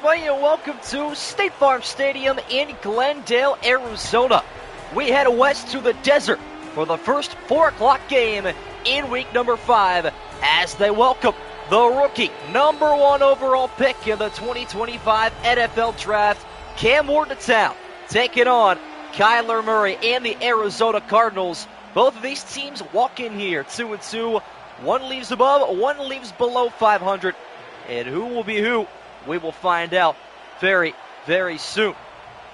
everybody, and welcome to State Farm Stadium in Glendale, Arizona. We head west to the desert for the first 4 o'clock game in week number 5 as they welcome the rookie #1 overall pick in the 2025 NFL Draft, Cam Ward, to town, taking on Kyler Murray and the Arizona Cardinals. Both of these teams walk in here 2-2. One leaves above, one leaves below 500. And who will be who, we will find out very, very soon.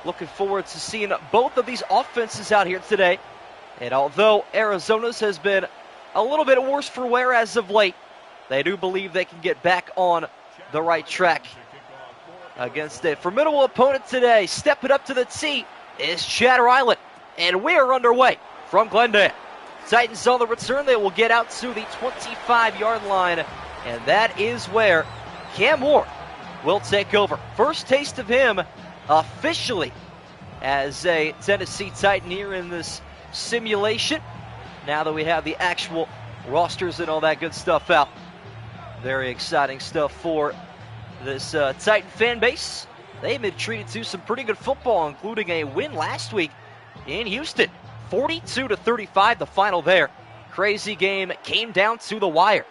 Looking forward to seeing both of these offenses out here today. And although Arizona's has been a little bit worse for wear as of late, they do believe they can get back on the right track against a formidable opponent today. Stepping up to the tee is Chatter Island. And we are underway from Glendale. Titans on the return. They will get out to the 25-yard line. And that is where Cam Ward will take over. First taste of him officially as a Tennessee Titan here in this simulation. Now that we have the actual rosters and all that good stuff out. Very exciting stuff for this Titan fan base. They've been treated to some pretty good football, including a win last week in Houston. 42-35 the final there. Crazy game, came down to the wire.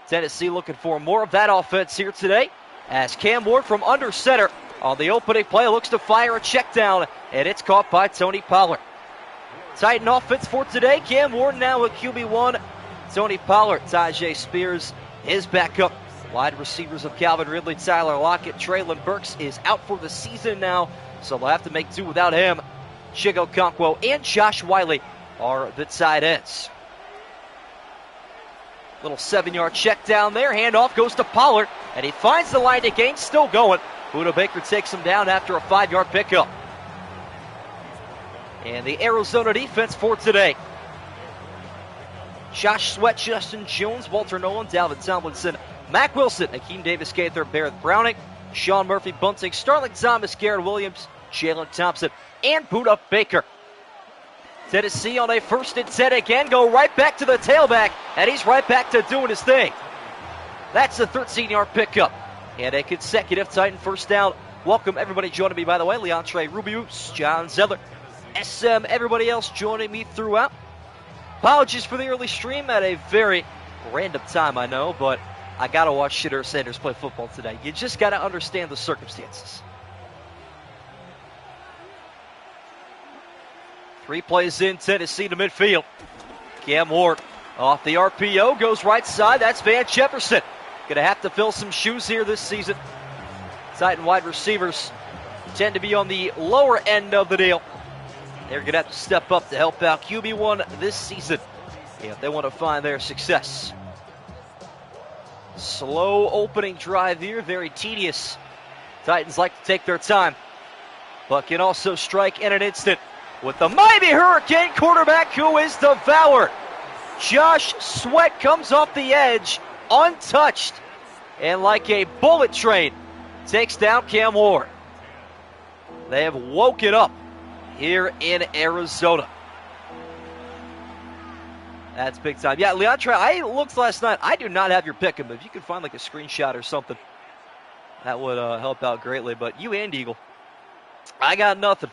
Tennessee looking for more of that offense here today as Cam Ward from under center on the opening play looks to fire a check down, and it's caught by Tony Pollard. Titan offense for today. Cam Ward now at QB1. Tony Pollard, Tajay Spears, his backup. Wide receivers of Calvin Ridley, Tyler Lockett, Traylon Burks is out for the season now, so they'll have to make do without him. Chigo Okonkwo and Josh Wiley are the tight ends. Little 7-yard check down there. Handoff goes to Pollard, and he finds the line to gain. Still going. Buda Baker takes him down after a 5-yard pickup. And the Arizona defense for today. Josh Sweat, Justin Jones, Walter Nolan, Dalvin Tomlinson, Mac Wilson, Akeem Davis, Gaither, Barrett Browning, Sean Murphy, Bunting, Starling Thomas, Garrett Williams, Jalen Thompson, and Buda Baker. Tennessee on a 1st and 10 again, go right back to the tailback, and he's right back to doing his thing. That's a 13-yard pickup, and a consecutive Titan first down. Welcome everybody joining me, by the way. Leontre Rubius, John Zeller, SM, everybody else joining me throughout. Apologies for the early stream at a very random time, I know, but I got to watch Shedeur Sanders play football today. You just got to understand the circumstances. 3 plays in, Tennessee to midfield. Cam Ward off the RPO, goes right side. That's Van Jefferson. Going to have to fill some shoes here this season. Titan wide receivers tend to be on the lower end of the deal. They're going to have to step up to help out QB1 this season if they want to find their success. Slow opening drive here, very tedious. Titans like to take their time, but can also strike in an instant with the mighty Hurricane quarterback who is devoured. Josh Sweat comes off the edge, untouched, and like a bullet train, takes down Cam Ward. They have woken up here in Arizona. That's big time. Yeah, Leontre, I looked last night. I do not have your pick, but if you could find like a screenshot or something, that would help out greatly. But you and Eagle, I got nothing.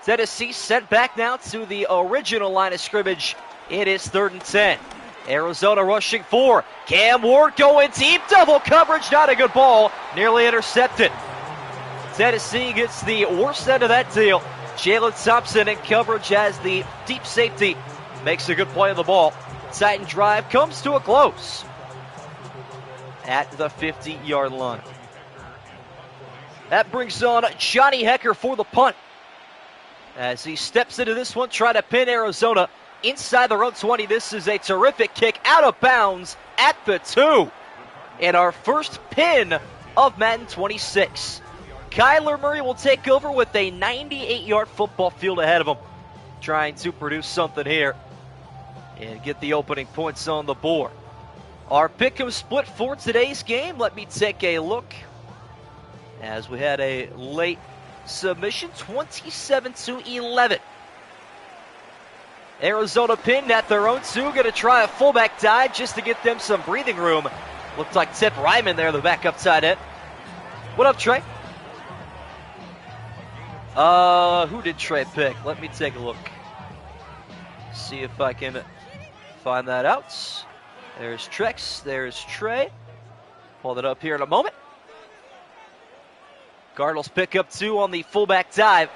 Tennessee sent back now to the original line of scrimmage. It is 3rd and 10. Arizona rushing 4. Cam Ward going deep. Double coverage. Not a good ball. Nearly intercepted. Tennessee gets the worst end of that deal. Jalen Thompson in coverage as the deep safety makes a good play on the ball. Titan drive comes to a close at the 50-yard line. That brings on Johnny Hecker for the punt. As he steps into this one, trying to pin Arizona inside their own 20. This is a terrific kick out of bounds at the 2. And our first pin of Madden 26. Kyler Murray will take over with a 98-yard football field ahead of him, trying to produce something here and get the opening points on the board. Our pick'em split for today's game. Let me take a look as we had a late submission, 27-11. Arizona pinned at their own 2. Going to try a fullback dive just to get them some breathing room. Looked like Tip Ryman there, the backup tight end. What up, Trey? Who did Trey pick? Let me take a look. See if I can find that out. There's Trex. There's Trey. Pull it up here in a moment. Cardinals pick up 2 on the fullback dive,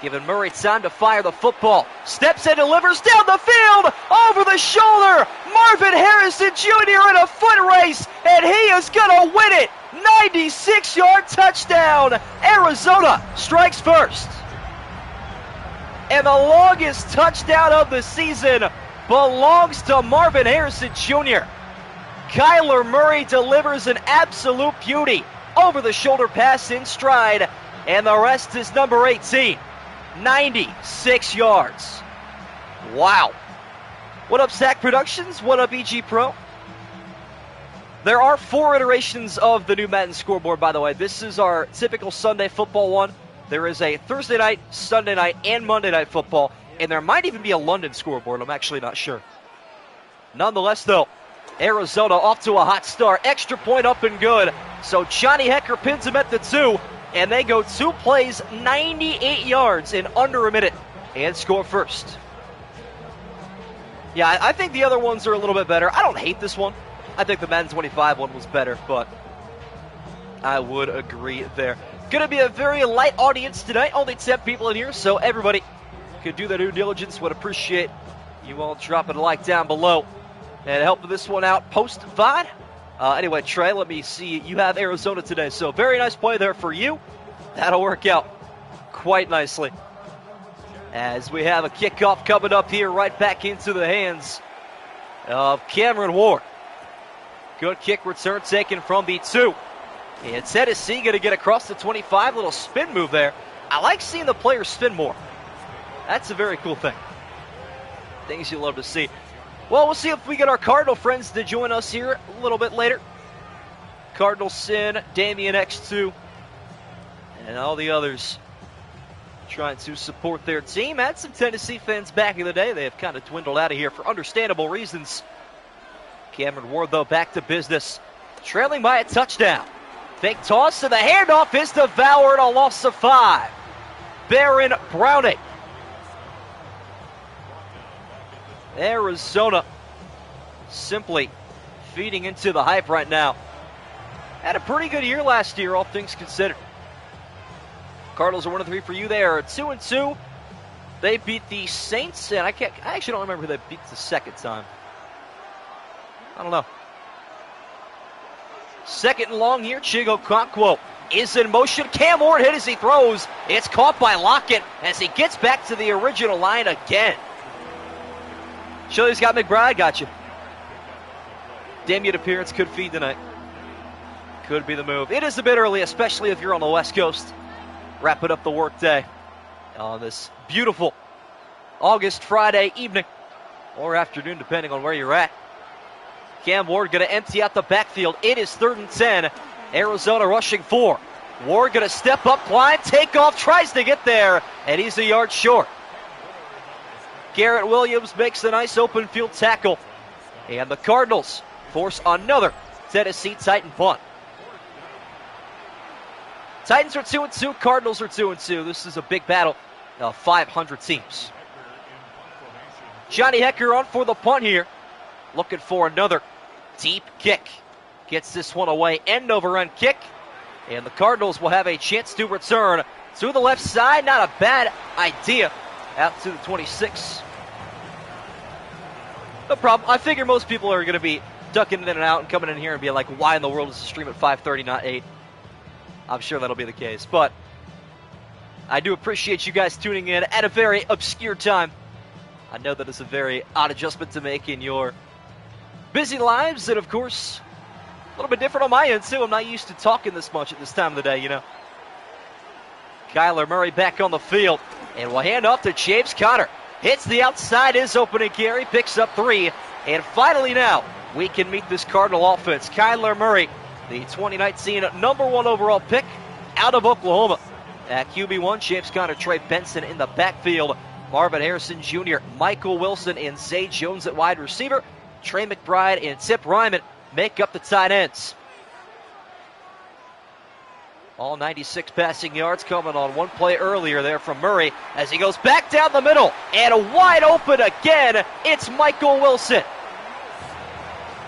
giving Murray time to fire the football. Steps and delivers down the field, over the shoulder. Marvin Harrison Jr. in a foot race, and he is going to win it. 96-yard touchdown. Arizona strikes first. And the longest touchdown of the season belongs to Marvin Harrison Jr. Kyler Murray delivers an absolute beauty. Over the shoulder pass in stride, and the rest is number 18. 96 yards. Wow. What up, Sack Productions? What up, EG Pro? There are 4 iterations of the new Madden scoreboard, by the way. This is our typical Sunday football one. There is a Thursday night, Sunday night, and Monday night football, and there might even be a London scoreboard. I'm actually not sure. Nonetheless, though, Arizona off to a hot start. Extra point up and good. So Johnny Hecker pins him at the 2, and they go 2 plays, 98 yards in under a minute, and score first. Yeah, I think the other ones are a little bit better. I don't hate this one. I think the Madden 25 one was better, but I would agree there. Going to be a very light audience tonight. Only 10 people in here, so everybody could do their due diligence. Would appreciate you all dropping a like down below and helping this one out post-VOD. Anyway, Trey, let me see. You have Arizona today, so very nice play there for you. That'll work out quite nicely. As we have a kickoff coming up here, right back into the hands of Cameron Ward. Good kick return taken from the 2. And Tennessee going to get across the 25. Little spin move there. I like seeing the players spin more. That's a very cool thing. Things you love to see. Well, we'll see if we get our Cardinal friends to join us here a little bit later. Cardinal Sin, Damian X2, and all the others trying to support their team. Had some Tennessee fans back in the day. They have kind of dwindled out of here for understandable reasons. Cameron Ward, though, back to business. Trailing by a touchdown. Fake toss, and the handoff is devoured. A loss of 5. Baron Browning. Arizona simply feeding into the hype right now. Had a pretty good year last year, all things considered. Cardinals are 1-3 for you. They are 2-2. They beat the Saints, and I actually don't remember who they beat the second time. I don't know. Second and long here. Chigo Okonkwo is in motion. Cam Ward hit as he throws. It's caught by Lockett as he gets back to the original line again. Shirley's got McBride, got you. Damian appearance could feed tonight. Could be the move. It is a bit early, especially if you're on the West Coast. Wrapping up the workday on this beautiful August Friday evening or afternoon, depending on where you're at. Cam Ward going to empty out the backfield. It is 3rd and 10. Arizona rushing 4. Ward going to step up, climb, take off, tries to get there, and he's a yard short. Garrett Williams makes a nice open field tackle. And the Cardinals force another Tennessee Titan punt. Titans are 2-2, Cardinals are 2-2. This is a big battle of 500 teams. Johnny Hecker on for the punt here. Looking for another deep kick. Gets this one away, end over end kick. And the Cardinals will have a chance to return to the left side. Not a bad idea. Out to the 26. No problem. I figure most people are going to be ducking in and out and coming in here and being like, why in the world is the stream at 5:30, not 8? I'm sure that'll be the case. But I do appreciate you guys tuning in at a very obscure time. I know that it's a very odd adjustment to make in your busy lives. And, of course, a little bit different on my end, too. I'm not used to talking this much at this time of the day, you know. Kyler Murray back on the field. And we'll hand off to James Conner. Hits the outside, is opening carry, picks up 3. And finally now, we can meet this Cardinal offense. Kyler Murray, the 2019 #1 overall pick out of Oklahoma. At QB1, James Conner, Trey Benson in the backfield. Marvin Harrison Jr., Michael Wilson, and Zay Jones at wide receiver. Trey McBride and Tip Ryman make up the tight ends. All 96 passing yards coming on one play earlier there from Murray as he goes back down the middle and wide open again. It's Michael Wilson.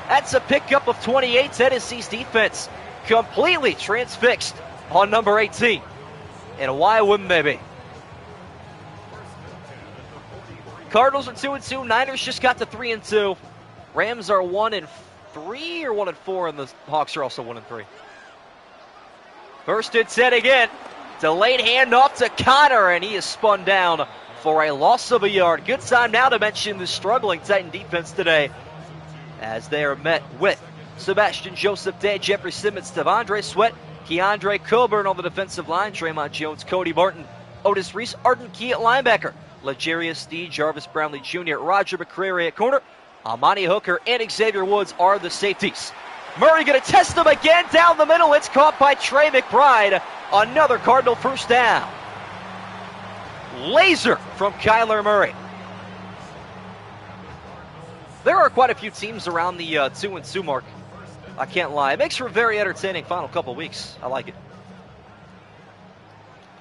That's a pickup of 28. Tennessee's defense completely transfixed on number 18. And why wouldn't they be? Cardinals are 2-2. Niners just got to 3-2. Rams are 1-3 or 1-4, and the Hawks are also 1-3. First and 10 again. Delayed handoff to Connor, and he is spun down for a loss of a yard. Good time now to mention the struggling Titan defense today as they are met with Sebastian Joseph Day, Jeffrey Simmons, Devondre Sweat, Keandre Coburn on the defensive line, Draymond Jones, Cody Martin, Otis Reese, Arden Key at linebacker, Legarius Steed, Jarvis Brownlee Jr., Roger McCreary at corner, Amani Hooker, and Xavier Woods are the safeties. Murray going to test them again down the middle. It's caught by Trey McBride. Another Cardinal first down. Laser from Kyler Murray. There are quite a few teams around the 2-2 mark. I can't lie. It makes for a very entertaining final couple weeks. I like it.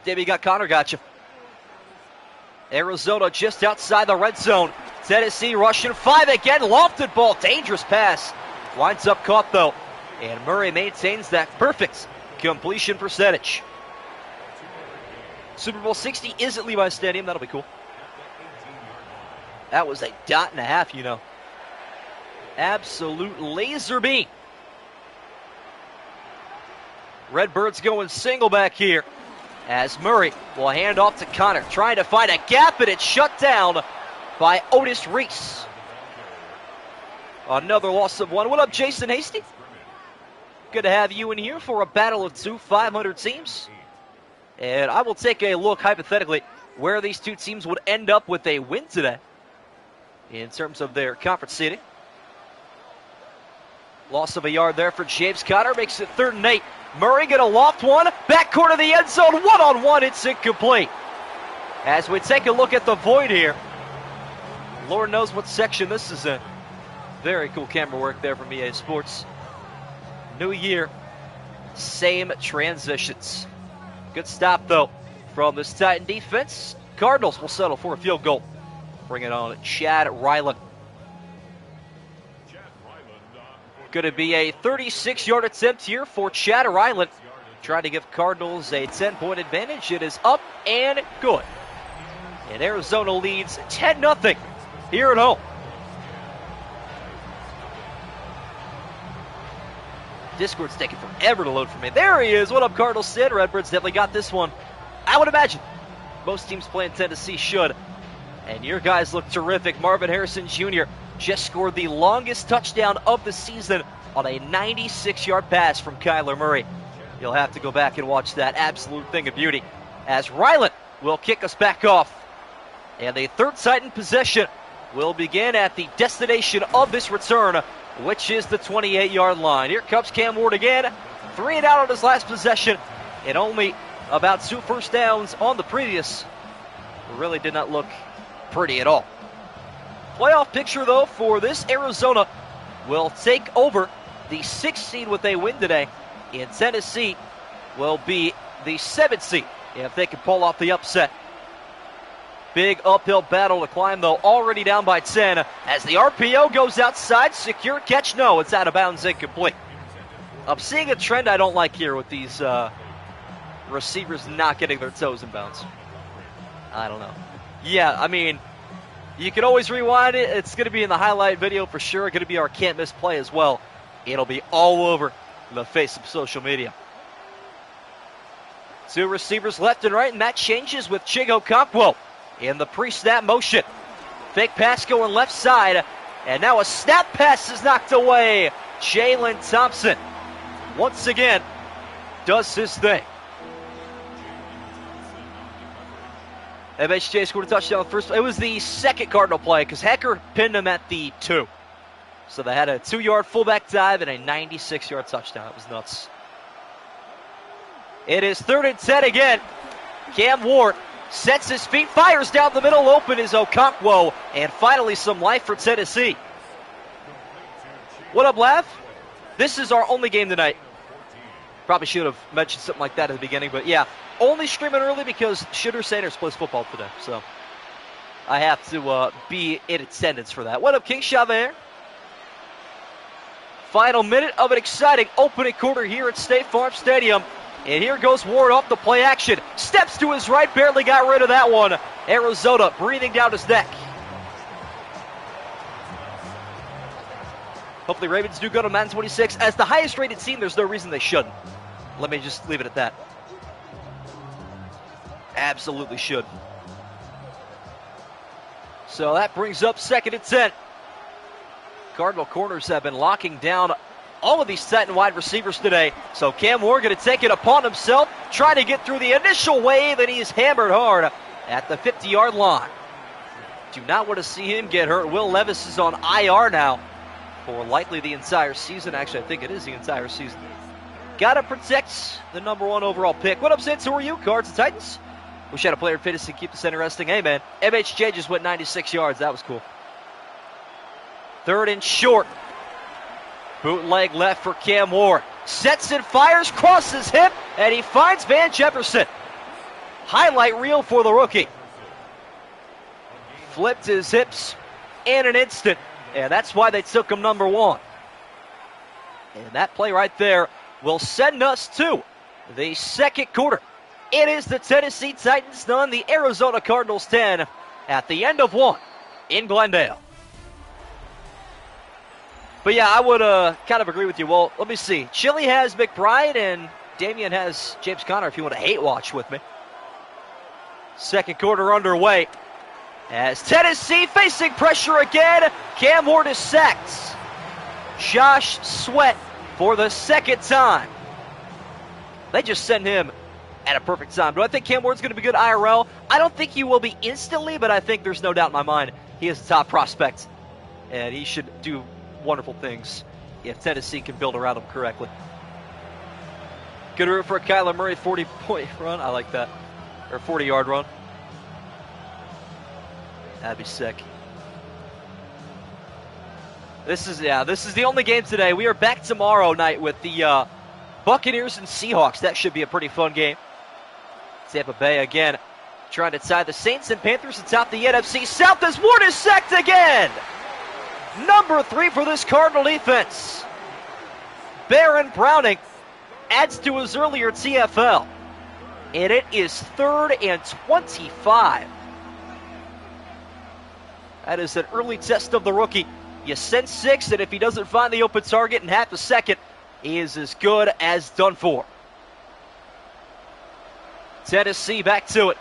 Davey got Connor, got you. Arizona just outside the red zone. Tennessee rushing 5 again. Lofted ball. Dangerous pass. Winds up caught though. And Murray maintains that perfect completion percentage. Super Bowl 60 is at Levi's Stadium. That'll be cool. That was a dot and a half, you know. Absolute laser beam. Redbirds going single back here as Murray will hand off to Connor, trying to find a gap, and it's shut down by Otis Reese. Another loss of 1. What up, Jason Hasty? Good to have you in here for a battle of 2 500 teams. And I will take a look, hypothetically, where these two teams would end up with a win today in terms of their conference seeding. Loss of a yard there for James Conner. Makes it 3rd and 8. Murray going to loft one. Back corner of the end zone. One-on-one. It's incomplete. As we take a look at the void here. Lord knows what section this is in. Very cool camera work there from EA Sports. New year. Same transitions. Good stop, though, from this Titan defense. Cardinals will settle for a field goal. Bring it on Chad Ryland. Going to be a 36-yard attempt here for Chad Ryland. Trying to give Cardinals a 10-point advantage. It is up and good. And Arizona leads 10-0 here at home. Discord's taking forever to load for me. There he is. What up, Cardinals? Sid. Redbirds definitely got this one. I would imagine most teams playing Tennessee should. And your guys look terrific. Marvin Harrison Jr. just scored the longest touchdown of the season on a 96-yard pass from Kyler Murray. You'll have to go back and watch that absolute thing of beauty as Ryland will kick us back off. And the third Titan possession will begin at the destination of this return, which is the 28-yard line. Here comes Cam Ward again. 3 and out on his last possession, and only about 2 first downs on the previous. Really did not look pretty at all. Playoff picture, though, for this Arizona will take over the 6th seed with a win today. And Tennessee will be the 7th seed if they can pull off the upset. Big uphill battle to climb, though, already down by 10 as the RPO goes outside. Secure catch, no, it's out of bounds, incomplete. I'm seeing a trend I don't like here with these receivers not getting their toes in bounds. I don't know. Yeah, I mean, you can always rewind it. It's going to be in the highlight video for sure. Going to be our can't miss play as well. It'll be all over the face of social media. 2 receivers left and right, and that changes with Chigo Conquo in the pre-snap motion. Fake pass going left side, and now a snap pass is knocked away. Jalen Thompson once again does his thing. MHJ scored a touchdown first. It was the second Cardinal play because Hecker pinned him at the 2. So they had a 2-yard fullback dive and a 96-yard touchdown. It was nuts. It is 3rd and 10 again. Cam Ward Sets his feet, fires down the middle, open is Okonkwo, and finally some life for Tennessee. What up, Lav? This is our only game tonight. Probably should have mentioned something like that at the beginning, but yeah, only streaming early because Shooter Sanders plays football today, so I have to be in attendance for that. What up, King Chavert? Final minute of an exciting opening quarter here at State Farm Stadium. And here goes Ward off the play action. Steps to his right, barely got rid of that one. Arizona breathing down his neck. Hopefully Ravens do go to Madden 26. As the highest rated team, there's no reason they shouldn't. Let me just leave it at that. Absolutely should. So that brings up 2nd and 10. Cardinal corners have been locking down all of these Titan wide receivers today. So Cam Ward going to take it upon himself, trying to get through the initial wave, and he's hammered hard at the 50-yard line. Do not want to see him get hurt. Will Levis is on IR now for likely the entire season. Actually, I think it is the entire season. Got to protect the number 1 overall pick. What up, Saints? Who are you? Cards and Titans? Wish I had a player in fantasy to keep the center resting. Hey, man. MHJ just went 96 yards. That was cool. 3rd and short. Bootleg left for Cam Ward. Sets and fires, crosses hip, and he finds Van Jefferson. Highlight reel for the rookie. Flipped his hips in an instant, and that's why they took him number 1. And that play right there will send us to the 2nd quarter. It is the Tennessee Titans none, the Arizona Cardinals 10 at the end of 1 in Glendale. But yeah, I would kind of agree with you. Well, let me see. Chili has McBride and Damian has James Conner if you want to hate watch with me. 2nd quarter underway. As Tennessee facing pressure again, Cam Ward is sacked. Josh Sweat for the 2nd time. They just send him at a perfect time. Do I think Cam Ward's going to be good IRL? I don't think he will be instantly, but I think there's no doubt in my mind he is a top prospect. And he should do wonderful things if Tennessee can build around him correctly. Good route for a Kyler Murray 40-point run. I like that. Or 40-yard run. That'd be sick. This is the only game today. We are back tomorrow night with the Buccaneers and Seahawks. That should be a pretty fun game. Tampa Bay again trying to tie the Saints and Panthers atop the NFC South as Ward is sacked again. Number 3 for this Cardinal defense. Baron Browning adds to his earlier TFL. And it is 3rd and 25. That is an early test of the rookie. You send 6, and if he doesn't find the open target in half a second, he is as good as done for. Tennessee back to it.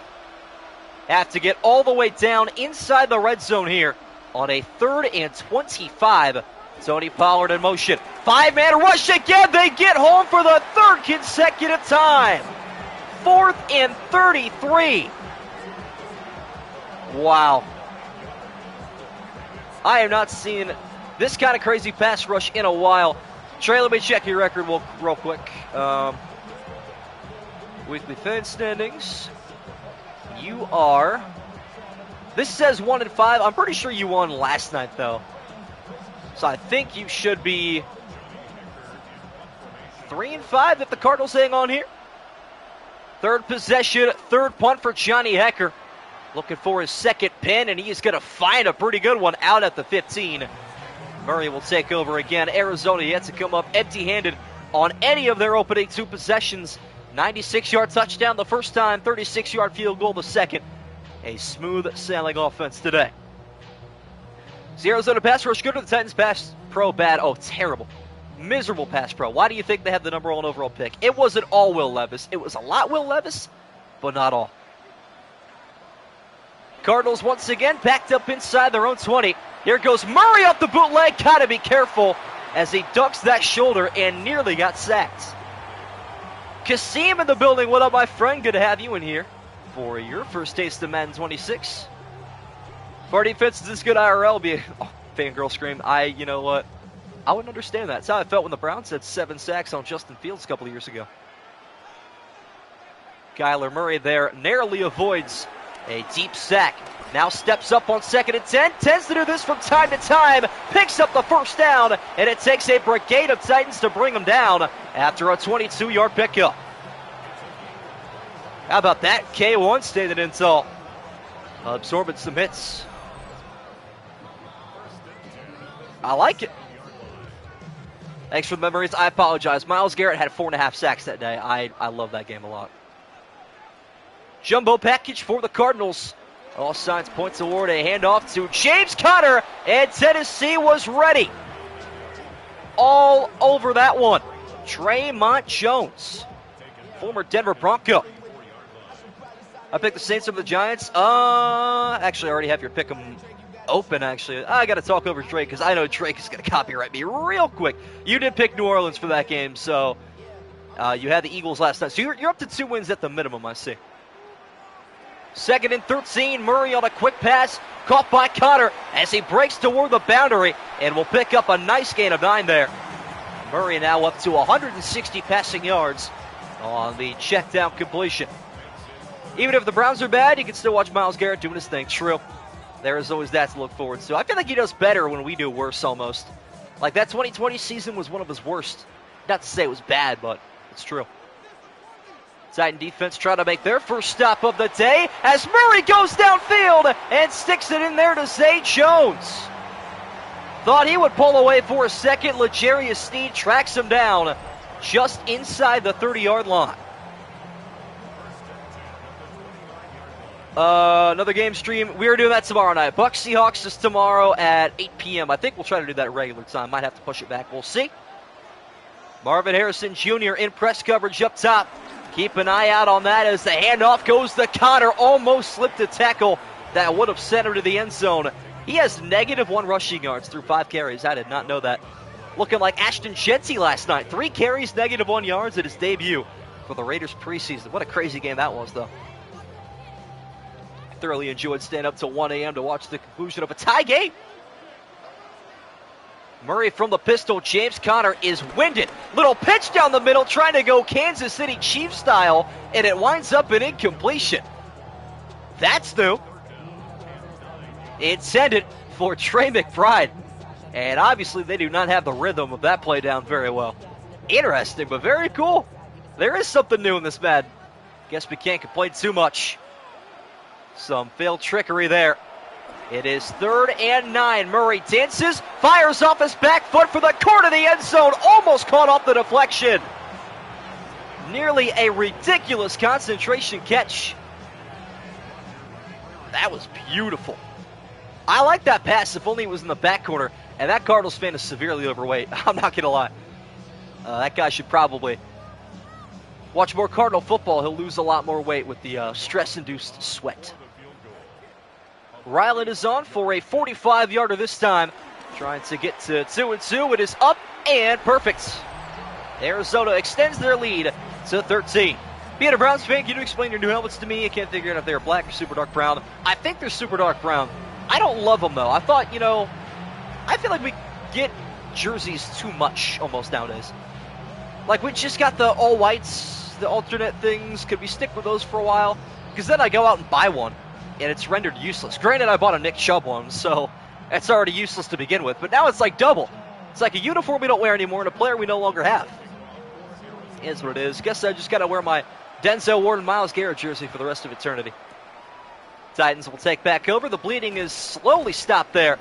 Have to get all the way down inside the red zone here on a 3rd and 25. Tony Pollard in motion. 5-man rush again. They get home for the 3rd consecutive time. 4th and 33. Wow. I have not seen this kind of crazy pass rush in a while. Trey, let me check your record real quick. Weekly fan standings. You are... This says 1-5. I'm pretty sure you won last night, though. So I think you should be 3-5 that the Cardinals hang on here. 3rd possession, 3rd punt for Johnny Hecker. Looking for his 2nd pin, and he is going to find a pretty good one out at the 15. Murray will take over again. Arizona yet to come up empty-handed on any of their opening 2 possessions. 96-yard touchdown the first time, 36-yard field goal the second. A smooth sailing offense today. Is the Arizona pass rush good or the Titans pass pro bad? Oh, terrible. Miserable pass pro. Why do you think they have the number 1 overall pick? It wasn't all Will Levis. It was a lot Will Levis, but not all. Cardinals once again backed up inside their own 20. Here goes Murray up the bootleg. Gotta be careful as he ducks that shoulder and nearly got sacked. Kasim in the building. What up, my friend? Good to have you in here for your first taste of Madden 26. If our defense is this good IRL, be a fangirl scream. You know what? I wouldn't understand that. That's how I felt when the Browns had 7 sacks on Justin Fields a couple of years ago. Kyler Murray there narrowly avoids A deep sack. Now steps up on 2nd and 10. Tends to do this from time to time. Picks up the first down. And it takes a brigade of Titans to bring him down after a 22-yard pickup. How about that? K1 standing in tall. Absorbing some hits. I like it. Thanks for the memories. I apologize. Myles Garrett had 4.5 sacks that day. I love that game a lot. Jumbo package for the Cardinals. All signs point toward a handoff to James Conner, and Tennessee was ready. All over that one. Draymond Jones, former Denver Bronco. I picked the Saints over the Giants. Actually, I already have your pick 'em open, actually. I got to talk over Drake because I know Drake is going to copyright me real quick. You did pick New Orleans for that game, so you had the Eagles last night. So you're up to 2 wins at the minimum, I see. 2nd and 13, Murray on a quick pass, caught by Conner as he breaks toward the boundary and will pick up a nice gain of 9 there. Murray now up to 160 passing yards on the check down completion. Even if the Browns are bad, you can still watch Myles Garrett doing his thing. True. There is always that to look forward to. I feel like he does better when we do worse almost. Like that 2020 season was one of his worst. Not to say it was bad, but it's true. Titan defense trying to make their first stop of the day as Murray goes downfield and sticks it in there to Zay Jones. Thought he would pull away for a second. L'Jarius Sneed tracks him down just inside the 30-yard line. Another game stream. We are doing that tomorrow night. Bucs Seahawks is tomorrow at 8 p.m. I think we'll try to do that at regular time. Might have to push it back. We'll see. Marvin Harrison Jr. in press coverage up top. Keep an eye out on that as the handoff goes to Conner. Almost slipped a tackle that would have sent him to the end zone. He has -1 rushing yards through 5 carries. I did not know that. Looking like Ashton Jeanty last night. 3 carries, -1 yards at his debut for the Raiders preseason. What a crazy game that was, though. Thoroughly enjoyed staying up till 1 a.m. to watch the conclusion of a tie game. Murray from the pistol. James Conner is winded. Little pitch down the middle trying to go Kansas City Chiefs style, and it winds up an incompletion. That's new. Intended for Trey McBride. And obviously they do not have the rhythm of that play down very well. Interesting, but very cool. There is something new in this Madden. Guess we can't complain too much. Some failed trickery there. It is 3rd and 9. Murray dances, fires off his back foot for the corner of the end zone. Almost caught off the deflection. Nearly a ridiculous concentration catch. That was beautiful. I like that pass if only it was in the back corner. And that Cardinals fan is severely overweight. I'm not going to lie. That guy should probably watch more Cardinal football. He'll lose a lot more weight with the stress-induced sweat. Ryland is on for a 45-yarder this time. Trying to get to 2-2. It is up and perfect. Arizona extends their lead to 13. Being a Browns fan, can you explain your new helmets to me? I can't figure out if they're black or super dark brown. I think they're super dark brown. I don't love them, though. I thought, I feel like we get jerseys too much almost nowadays. Like, we just got the all whites, the alternate things. Could we stick with those for a while? Because then I go out and buy one, and it's rendered useless. Granted, I bought a Nick Chubb one, so it's already useless to begin with. But now it's like double. It's like a uniform we don't wear anymore and a player we no longer have. It is what it is. Guess I just got to wear my Denzel Ward and Myles Garrett jersey for the rest of eternity. Titans will take back over. The bleeding is slowly stopped there.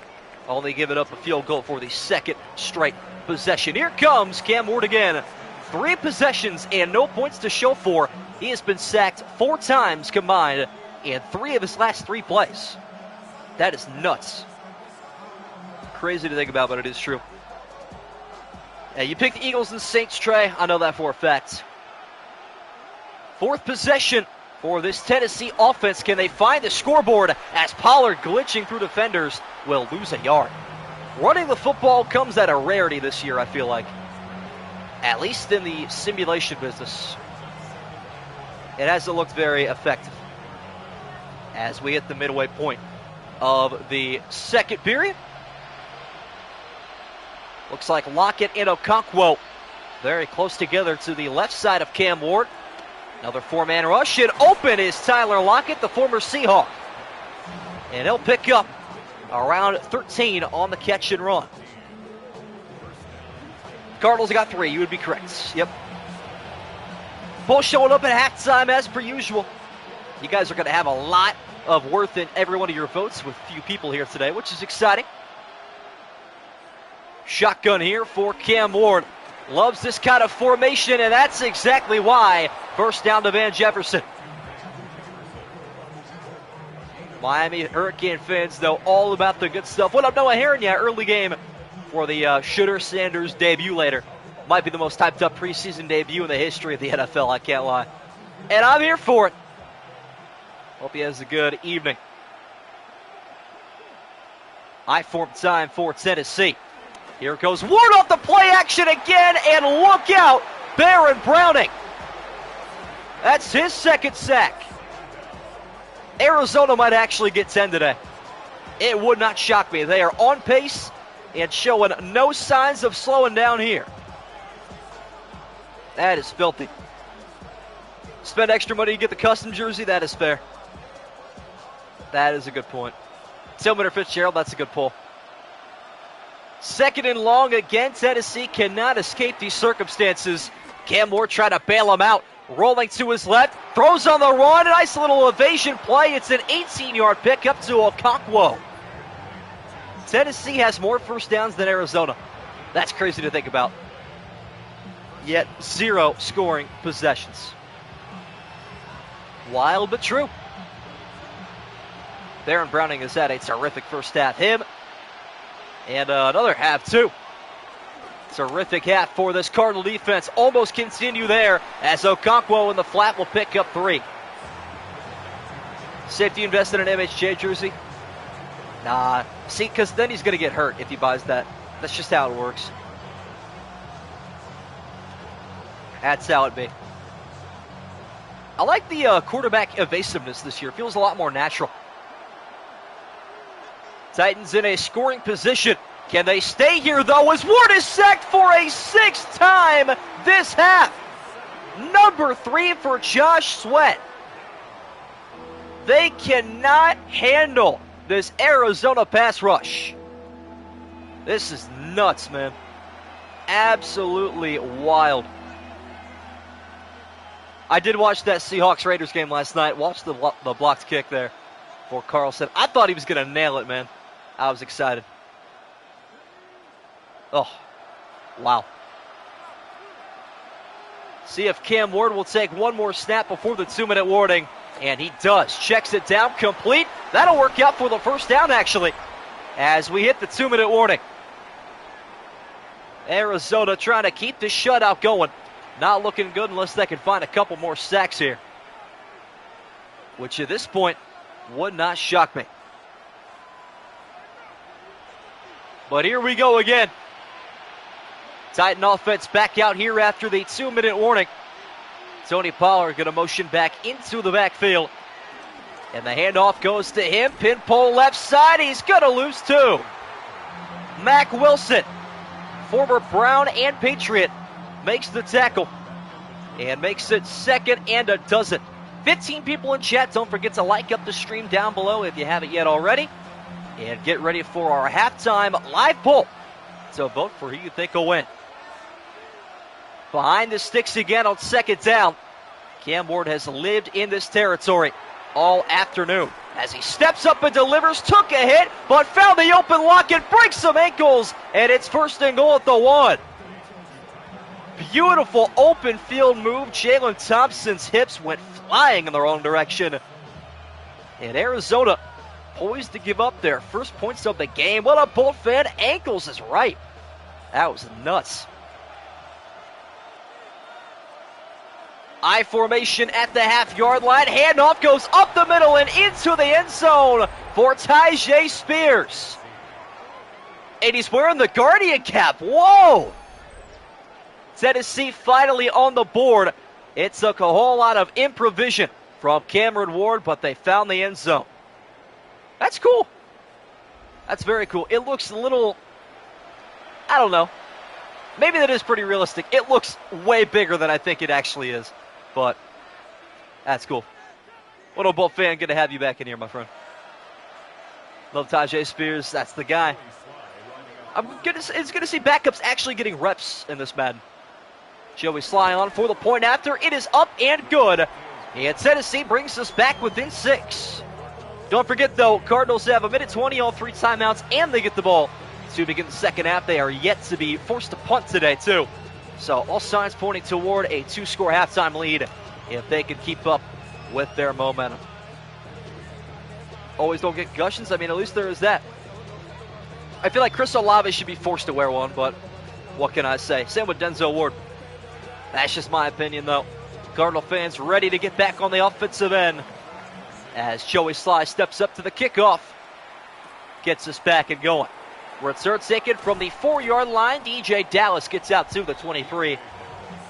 Only giving up a field goal for the 2nd straight possession. Here comes Cam Ward again. 3 possessions and no points to show for. He has been sacked 4 times combined in 3 of his last 3 plays. That is nuts. Crazy to think about, but it is true. Yeah, you picked the Eagles and Saints, Trey. I know that for a fact. 4th possession for this Tennessee offense. Can they find the scoreboard as Pollard, glitching through defenders, will lose a yard? Running the football comes at a rarity this year, I feel like. At least in the simulation business. It hasn't looked very effective. As we hit the midway point of the 2nd period. Looks like Lockett and Okonkwo very close together to the left side of Cam Ward. Another four-man rush, and open is Tyler Lockett, the former Seahawk. And he'll pick up around 13 on the catch and run. Cardinals got 3, you would be correct. Yep. Both showing up at halftime as per usual. You guys are going to have a lot of worth in every one of your votes with few people here today, which is exciting. Shotgun here for Cam Ward. Loves this kind of formation, and that's exactly why. First down to Van Jefferson. Miami Hurricane fans know all about the good stuff. What up, Noah Herron? Yeah, early game for the Shooter Sanders debut later. Might be the most hyped up preseason debut in the history of the NFL, I can't lie. And I'm here for it. Hope he has a good evening. I-form time for Tennessee. Here goes Ward off the play action again, and look out, Baron Browning. That's his second sack. Arizona might actually get 10 today. It would not shock me. They are on pace and showing no signs of slowing down here. That is filthy. Spend extra money to get the custom jersey, that is fair. That is a good point. Tillman or Fitzgerald, that's a good pull. Second and long again. Tennessee cannot escape these circumstances. Cam Ward trying to bail him out. Rolling to his left. Throws on the run. A nice little evasion play. It's an 18-yard pickup to Okonkwo. Tennessee has more first downs than Arizona. That's crazy to think about. Yet 0 scoring possessions. Wild but true. Baron Browning has had a terrific first half. Him and another half, too. Terrific half for this Cardinal defense. Almost continue there as Okonkwo in the flat will pick up 3. Safety invested in an MHJ jersey? Nah. See, because then he's going to get hurt if he buys that. That's just how it works. That's how it be. I like the quarterback evasiveness this year. Feels a lot more natural. Titans in a scoring position. Can they stay here, though, as Ward is sacked for a 6th time this half? Number 3 for Josh Sweat. They cannot handle this Arizona pass rush. This is nuts, man. Absolutely wild. I did watch that Seahawks-Raiders game last night. Watched the blocked kick there for Carlson. I thought he was going to nail it, man. I was excited. Oh, wow. See if Cam Ward will take one more snap before the 2-minute warning. And he does. Checks it down, complete. That'll work out for the first down, actually, as we hit the 2-minute warning. Arizona trying to keep this shutout going. Not looking good unless they can find a couple more sacks here, which at this point would not shock me. But here we go again. Titan offense back out here after the 2-minute warning. Tony Pollard going to motion back into the backfield. And the handoff goes to him. Pinpole left side. He's going to lose 2. Mack Wilson, former Brown and Patriot, makes the tackle. And makes it 2nd and a dozen. 15 people in chat. Don't forget to like up the stream down below if you haven't yet already. And get ready for our halftime live poll. So vote for who you think will win. Behind the sticks again on 2nd down. Cam Ward has lived in this territory all afternoon. As he steps up and delivers, took a hit, but found the open lock and breaks some ankles. And it's 1st and goal at the 1. Beautiful open field move. Jalen Thompson's hips went flying in the wrong direction. And Arizona poised to give up their first points of the game. What a Bolt fan. Ankles is right. That was nuts. I formation at the half-yard line. Handoff goes up the middle and into the end zone for Tyjae Spears. And he's wearing the Guardian cap. Whoa! Tennessee finally on the board. It took a whole lot of improvisation from Cameron Ward, but they found the end zone. That's cool. That's very cool. It looks a little, I don't know. Maybe that is pretty realistic. It looks way bigger than I think it actually is. But That's cool. What a Bolt fan, good to have you back in here, my friend. Love Tajay Spears, that's the guy. It's good to see backups actually getting reps in this Madden. Joey Sly on for the point after. It is up and good. And Tennessee brings us back within 6. Don't forget, though, Cardinals have 1:20 on 3 timeouts, and they get the ball to begin the second half. They are yet to be forced to punt today, too. So all signs pointing toward a 2-score halftime lead if they can keep up with their momentum. Always don't get concussions. I mean, at least there is that. I feel like Chris Olave should be forced to wear one, but what can I say? Same with Denzel Ward. That's just my opinion, though. Cardinal fans ready to get back on the offensive end as Joey Sly steps up to the kickoff. Gets us back and going. Return taken from the 4-yard line. DJ Dallas gets out to the 23.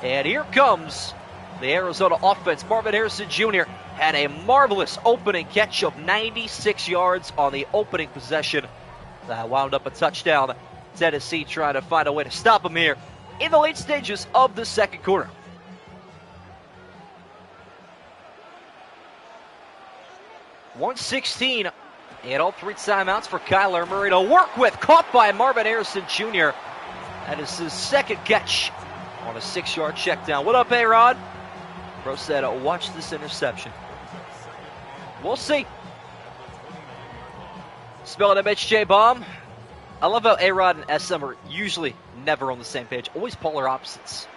And here comes the Arizona offense. Marvin Harrison Jr. had a marvelous opening catch of 96 yards on the opening possession. That wound up a touchdown. Tennessee trying to find a way to stop him here in the late stages of the second quarter. .116 and all 3 timeouts for Kyler Murray to work with. Caught by Marvin Harrison Jr. That is his second catch on a 6-yard check down. What up, A-Rod? Bro said, watch this interception. We'll see. Spell it MHJ Bomb. I love how A-Rod and SM are usually never on the same page. Always polar opposites.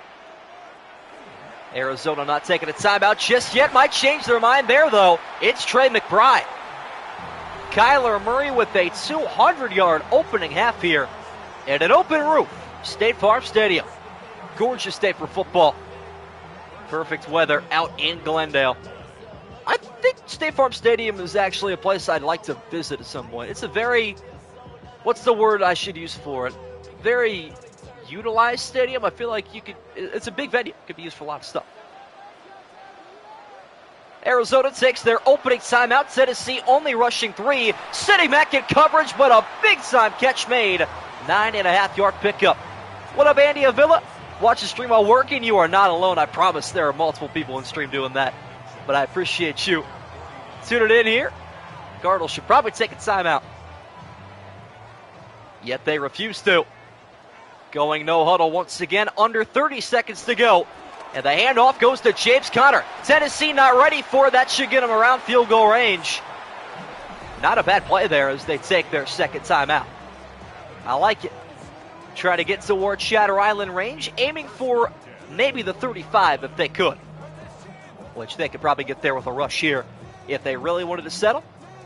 Arizona not taking a timeout just yet. Might change their mind there, though. It's Trey McBride. Kyler Murray with a 200-yard opening half here at an open roof. State Farm Stadium. Gorgeous day for football. Perfect weather out in Glendale. I think State Farm Stadium is actually a place I'd like to visit at some point. It's a very, what's the word I should use for it? Very utilized stadium. I feel like it's a big venue. It could be used for a lot of stuff. Arizona takes their opening timeout. Tennessee only rushing 3. Sitting back in coverage, but a big-time catch made. 9.5-yard pickup. What up, Andy Avila? Watch the stream while working. You are not alone. I promise there are multiple people in stream doing that. But I appreciate you tuning in here. Cardinals should probably take a timeout. Yet they refuse to. Going no huddle once again. Under 30 seconds to go. And the handoff goes to James Conner. Tennessee not ready for that. Should get him around field goal range. Not a bad play there as they take their second timeout. I like it. Try to get toward Shatter Island range. Aiming for maybe the 35 if they could. Which they could probably get there with a rush here if they really wanted to settle.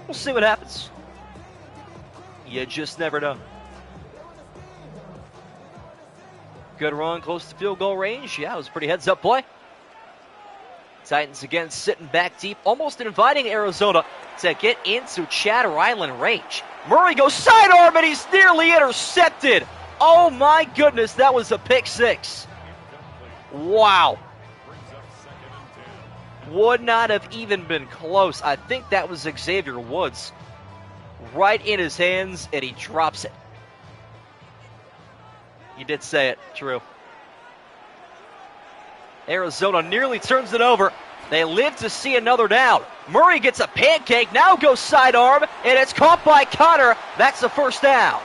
We'll see what happens. You just never know. Good run, close to field goal range. Yeah, it was a pretty heads-up play. Titans again sitting back deep, almost inviting Arizona to get into Shatter Island range. Murray goes sidearm, and he's nearly intercepted. Oh, my goodness, that was a pick 6. Wow. Would not have even been close. I think that was Xavier Woods. Right in his hands, and he drops it. You did say it. True. Arizona nearly turns it over. They live to see another down. Murray gets a pancake, now goes sidearm, and it's caught by Conner. That's a first down.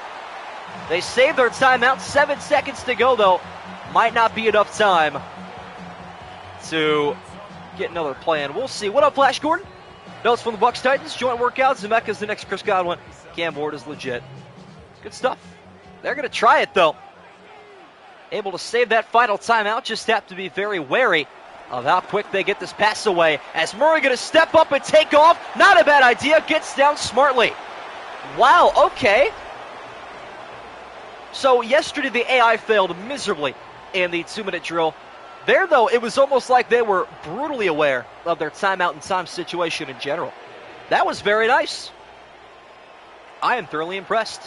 They save their timeout. 7 seconds to go, though. Might not be enough time to get another play in. We'll see. What up, Flash Gordon? Notes from the Bucks Titans. Joint workouts. Zemeka's the next Chris Godwin. Cam Ward is legit. Good stuff. They're going to try it, though. Able to save that final timeout. Just have to be very wary of how quick they get this pass away. As Murray going to step up and take off. Not a bad idea. Gets down smartly. Wow, okay. So yesterday the AI failed miserably in the 2-minute drill. There, though, it was almost like they were brutally aware of their timeout and time situation in general. That was very nice. I am thoroughly impressed.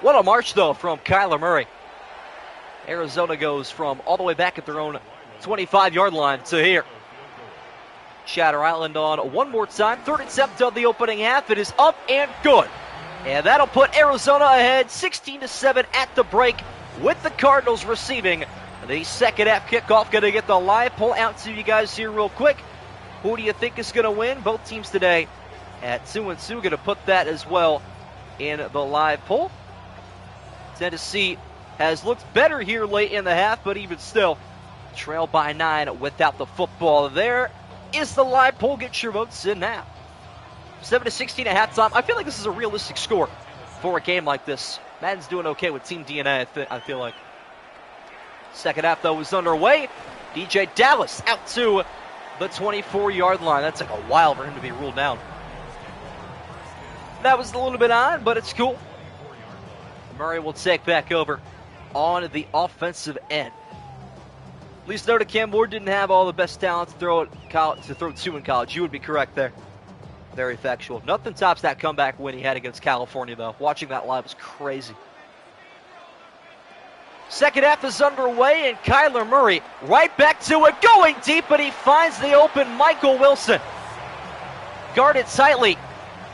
What a march, though, from Kyler Murray. Arizona goes from all the way back at their own 25-yard line to here. Shatter Island on one more time. Third attempt of the opening half. It is up and good. And that'll put Arizona ahead 16-7 at the break with the Cardinals receiving the second half kickoff. Going to get the live poll out to you guys here real quick. Who do you think is going to win? Both teams today at 2-2. Going to put that as well in the live poll. Tennessee has looked better here late in the half, but even still, trail by 9 without the football. There is the live poll. Get your votes in now. 7-16 at halftime. I feel like this is a realistic score for a game like this. Madden's doing okay with team DNA, I feel like. Second half, though, is underway. DJ Dallas out to the 24-yard line. That's like a while for him to be ruled down. That was a little bit odd, but it's cool. Murray will take back over on the offensive end. At least noted Cam Ward didn't have all the best talent to throw to in college. You would be correct there. Very factual. Nothing tops that comeback win he had against California, though. Watching that live was crazy. Second half is underway, and Kyler Murray right back to it, going deep, but he finds the open Michael Wilson. Guarded tightly,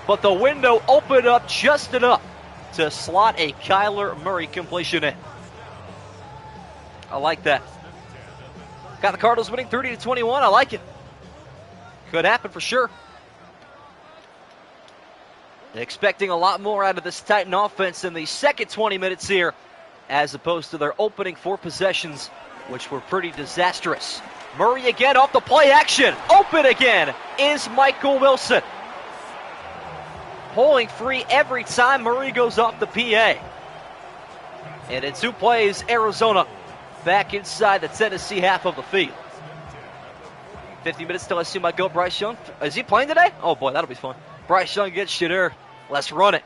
but the window opened up just enough to slot a Kyler Murray completion in. I like that. Got the Cardinals winning 30-21. I like it. Could happen for sure. Expecting a lot more out of this Titan offense in the second 20 minutes here, as opposed to their opening 4 possessions, which were pretty disastrous. Murray again off the play action. Open again is Michael Wilson. Pulling free every time Murray goes off the PA. And in 2 plays, Arizona back inside the Tennessee half of the field. 50 minutes till I see my go. Bryce Young. Is he playing today? Oh boy, that'll be fun. Bryce Young gets you there. Let's run it.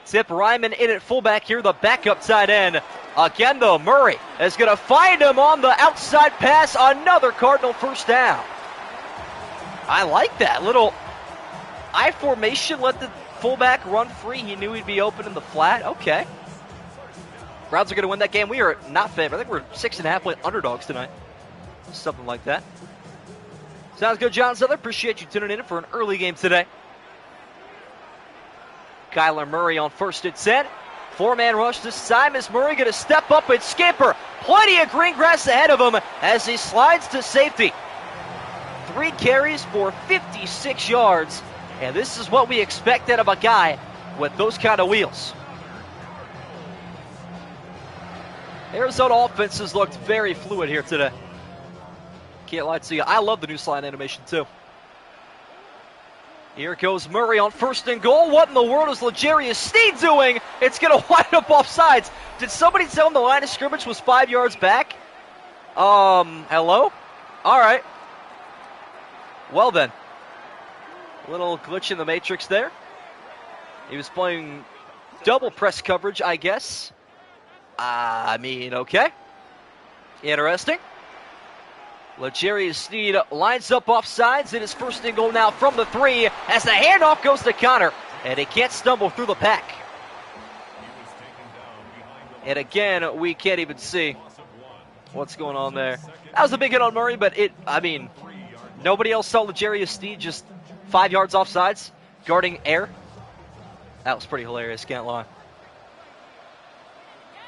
Tip Ryman in at fullback here, the backup tight end. Again, though, Murray is going to find him on the outside pass. Another Cardinal first down. I like that. Little I formation, let the fullback run free. He knew he'd be open in the flat. Okay. Browns are going to win that game. We are not favored. I think we're 6.5-point underdogs tonight. Something like that. Sounds good, John Souther. Appreciate you tuning in for an early game today. Kyler Murray on 1st and 10. 4-man rush this time. Is Murray going to step up and scamper? Plenty of green grass ahead of him as he slides to safety. 3 carries for 56 yards. And this is what we expect out of a guy with those kind of wheels. Arizona offense has looked very fluid here today. Can't lie to you. I love the new slide animation too. Here goes Murray on 1st and goal. What in the world is L'Jarius Sneed doing? It's going to wind up off sides. Did somebody tell him the line of scrimmage was 5 yards back? Hello? All right. Well then. Little glitch in the matrix there. He was playing double press coverage, I guess. Okay. Interesting. L'Jarius Sneed lines up off sides. It is 1st and goal now from the 3 as the handoff goes to Connor, and he can't stumble through the pack. And again, we can't even see what's going on there. That was a big hit on Murray, but nobody else saw L'Jarius Sneed just 5 yards off sides, guarding air. That was pretty hilarious, can't lie.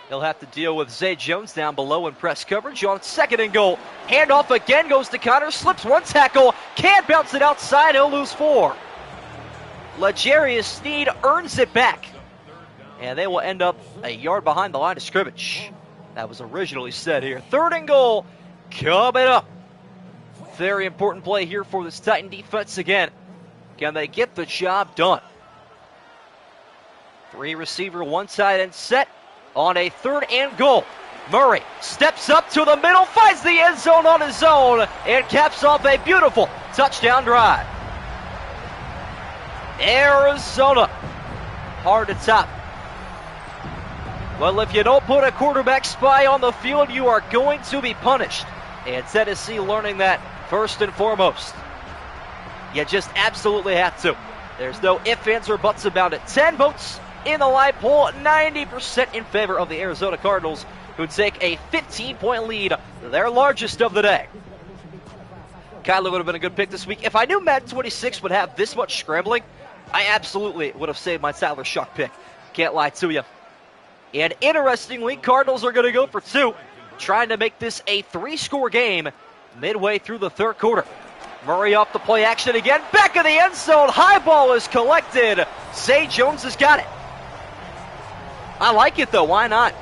He'll have to deal with Zay Jones down below in press coverage on 2nd and goal. Handoff again goes to Connor, slips 1 tackle, can't bounce it outside, he'll lose 4. L'Jarius Sneed earns it back, and they will end up a yard behind the line of scrimmage. That was originally set here. 3rd and goal coming up. Very important play here for this Titan defense again. Can they get the job done? 3 receiver, 1 tight end set. On a 3rd and goal, Murray steps up to the middle, finds the end zone on his own, and caps off a beautiful touchdown drive. Arizona, hard to top. Well, if you don't put a quarterback spy on the field, you are going to be punished. And Tennessee learning that first and foremost. You just absolutely have to. There's no ifs, ands, or buts about it. 10 votes in the live poll, 90% in favor of the Arizona Cardinals, who take a 15-point lead, their largest of the day. Kyler would have been a good pick this week. If I knew Madden 26 would have this much scrambling, I absolutely would have saved my Tyler Shock pick. Can't lie to you. And interestingly, Cardinals are going to go for 2, trying to make this a 3-score game midway through the third quarter. Murray off the play action again. Back of the end zone. High ball is collected. Zay Jones has got it. I like it, though. Why not?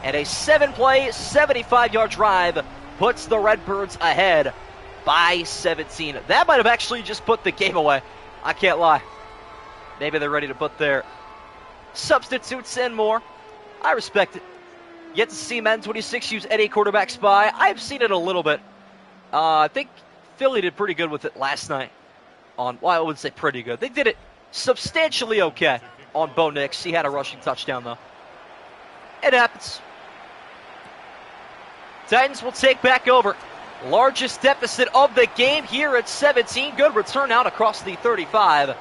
And a 7-play, 75-yard drive puts the Redbirds ahead by 17. That might have actually just put the game away. I can't lie. Maybe they're ready to put their substitutes in more. I respect it. Yet to see Madden 26 use any quarterback spy. I've seen it a little bit. I think Philly did pretty good with it last night. Well, I wouldn't say pretty good. They did it substantially okay on Bo Nix. He had a rushing touchdown, though. It happens. Titans will take back over. Largest deficit of the game here at 17. Good return out across the 35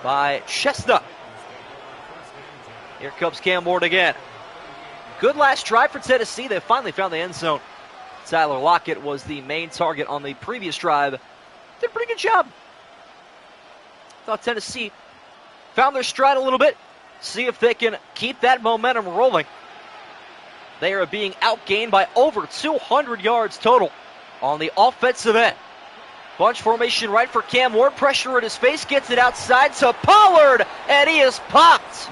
by Chestnut. Here comes Cam Ward again. Good last drive for Tennessee. They finally found the end zone. Tyler Lockett was the main target on the previous drive. Did a pretty good job. Thought Tennessee found their stride a little bit. See if they can keep that momentum rolling. They are being outgained by over 200 yards total on the offensive end. Bunch formation right for Cam Ward. Pressure at his face. Gets it outside to Pollard. And he is popped.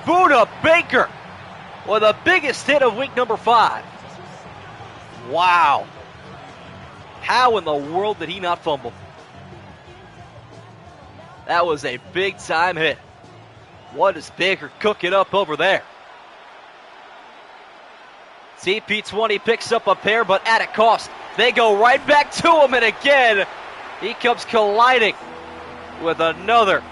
Buda Baker with the biggest hit of week number 5. Wow. How in the world did he not fumble? That was a big-time hit. What is Baker cooking up over there? TP20 picks up a pair, but at a cost. They go right back to him, and again, he comes colliding with another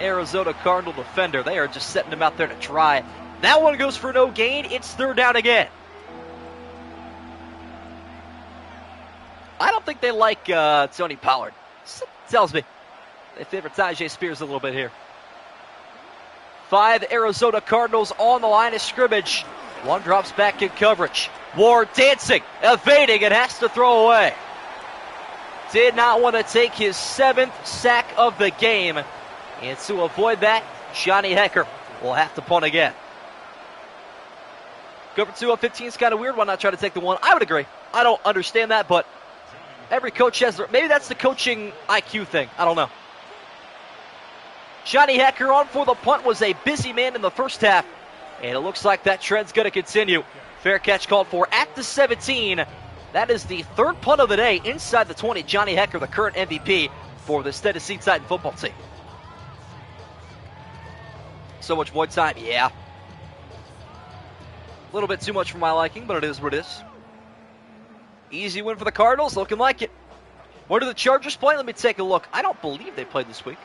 Arizona Cardinal defender. They are just setting him out there to try. That one goes for no gain. It's third down again. I don't think they like Tony Pollard. Something tells me they favor Tyjae Spears a little bit here. 5 Arizona Cardinals on the line of scrimmage. One drops back in coverage. Ward dancing, evading, and has to throw away. Did not want to take his 7th sack of the game. And to avoid that, Johnny Hekker will have to punt again. Go for 2 on 15 is kind of weird. Why not try to take the one? I would agree. I don't understand that, but every coach has their, maybe that's the coaching IQ thing. I don't know. Johnny Hekker on for the punt. Was a busy man in the first half, and it looks like that trend's going to continue. Fair catch called for at the 17. That is the 3rd punt of the day inside the 20. Johnny Hekker, the current MVP for this Tennessee Titan football team. So much void time, yeah. A little bit too much for my liking, but it is what it is. Easy win for the Cardinals, looking like it. Where do the Chargers play? Let me take a look. I don't believe they played this week.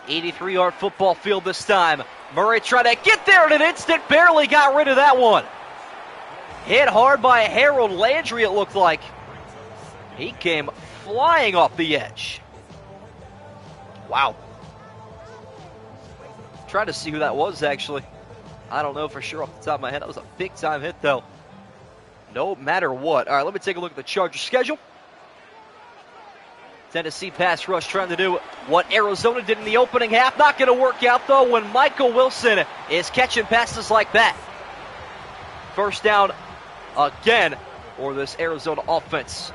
83-yard football field this time. Murray tried to get there in an instant, barely got rid of that one. Hit hard by Harold Landry, it looked like. He came flying off the edge. Wow. Trying to see who that was, actually. I don't know for sure off the top of my head. That was a big-time hit, though. No matter what. All right, let me take a look at the Chargers schedule. Tennessee pass rush trying to do what Arizona did in the opening half. Not going to work out, though, when Michael Wilson is catching passes like that. First down again for this Arizona offense.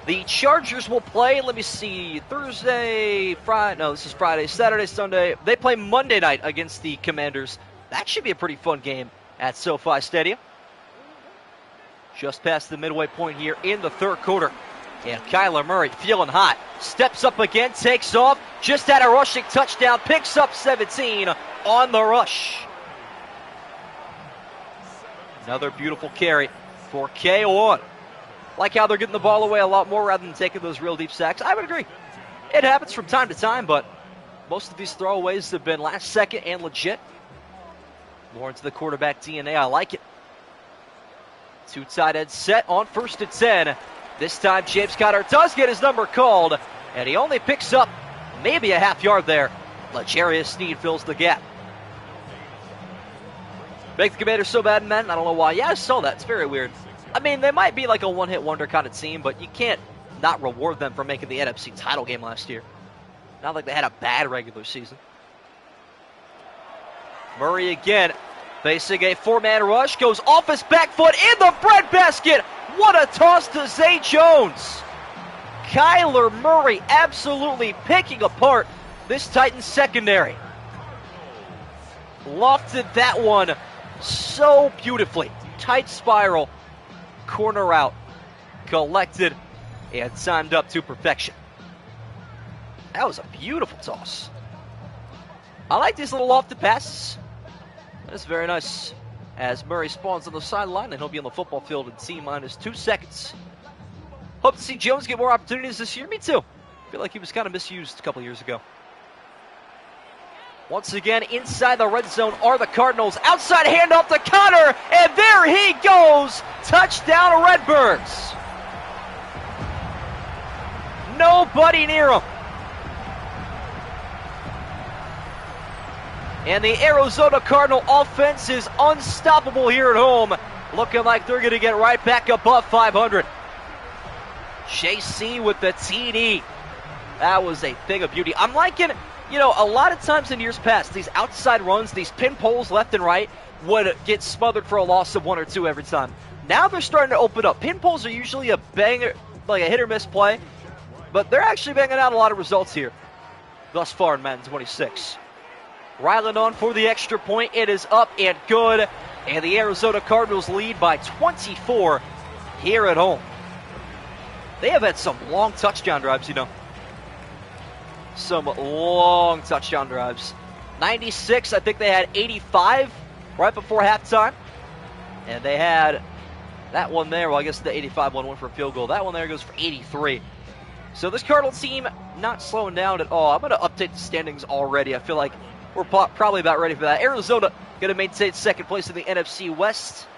The Chargers will play, let me see, Thursday, Friday, no, this is Friday, Saturday, Sunday. They play Monday night against the Commanders. That should be a pretty fun game at SoFi Stadium. Just past the midway point here in the third quarter. And Kyler Murray feeling hot. Steps up again, takes off. Just had a rushing touchdown. Picks up 17 on the rush. Another beautiful carry for K1. Like how they're getting the ball away a lot more rather than taking those real deep sacks. I would agree. It happens from time to time, but most of these throwaways have been last second and legit. More into the quarterback DNA. I like it. 2 tight ends set on 1st and 10. This time James Conner does get his number called, and he only picks up maybe a half yard there. L'Jarius Sneed fills the gap. Make the Commanders so bad in Madden? I don't know why. Yeah, I saw that. It's very weird. I mean, they might be like a one-hit wonder kind of team, but you can't not reward them for making the NFC title game last year. Not like they had a bad regular season. Murray again. Facing a 4-man rush, goes off his back foot in the breadbasket. What a toss to Zay Jones. Kyler Murray absolutely picking apart this Titans secondary. Lofted that one so beautifully. Tight spiral, corner out, collected, and timed up to perfection. That was a beautiful toss. I like these little lofted passes. That's very nice. As Murray spawns on the sideline, and he'll be on the football field in T-minus 2 seconds. Hope to see Jones get more opportunities this year. Me too. I feel like he was kind of misused a couple years ago. Once again, inside the red zone are the Cardinals. Outside handoff to Connor, and there he goes. Touchdown, Redbirds. Nobody near him. And the Arizona Cardinal offense is unstoppable here at home. Looking like they're going to get right back above 500. JC with the TD. That was a thing of beauty. I'm liking, a lot of times in years past, these outside runs, these pin poles left and right would get smothered for a loss of 1 or 2 every time. Now they're starting to open up. Pin poles are usually a banger, like a hit or miss play, but they're actually banging out a lot of results here thus far in Madden 26. Ryland on for the extra point. It is up and good. And the Arizona Cardinals lead by 24 here at home. They have had some long touchdown drives, Some long touchdown drives. 96, I think they had 85 right before halftime. And they had that one there. Well, I guess the 85 one went for a field goal. That one there goes for 83. So this Cardinal team not slowing down at all. I'm going to update the standings already. I feel like we're probably about ready for that. Arizona going to maintain second place in the NFC West.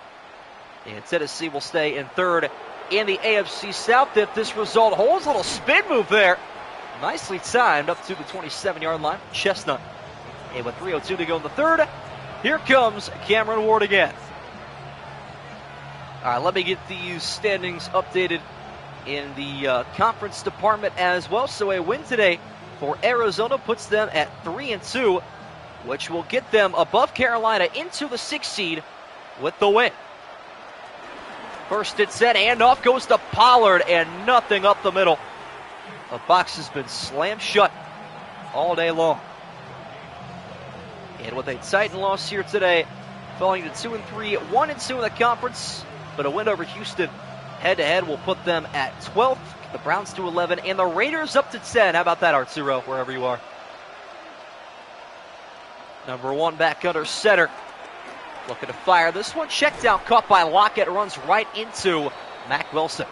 And Tennessee will stay in third in the AFC South if this result holds. A little spin move there. Nicely timed up to the 27-yard line. Chestnut. And with 3:02 to go in the third, here comes Cameron Ward again. All right, let me get these standings updated in the conference department as well. So a win today for Arizona puts them at 3-2, which will get them above Carolina into the 6th seed with the win. First and 10, handoff goes to Pollard, and nothing up the middle. The box has been slammed shut all day long. And with a Titan loss here today, falling to 2-3, 1-2 in the conference, but a win over Houston head-to-head will put them at 12th, the Browns to 11, and the Raiders up to 10. How about that, Arturo, wherever you are? Number 1 back under center. Looking to fire this one. Check down, caught by Lockett, runs right into Mack Wilson.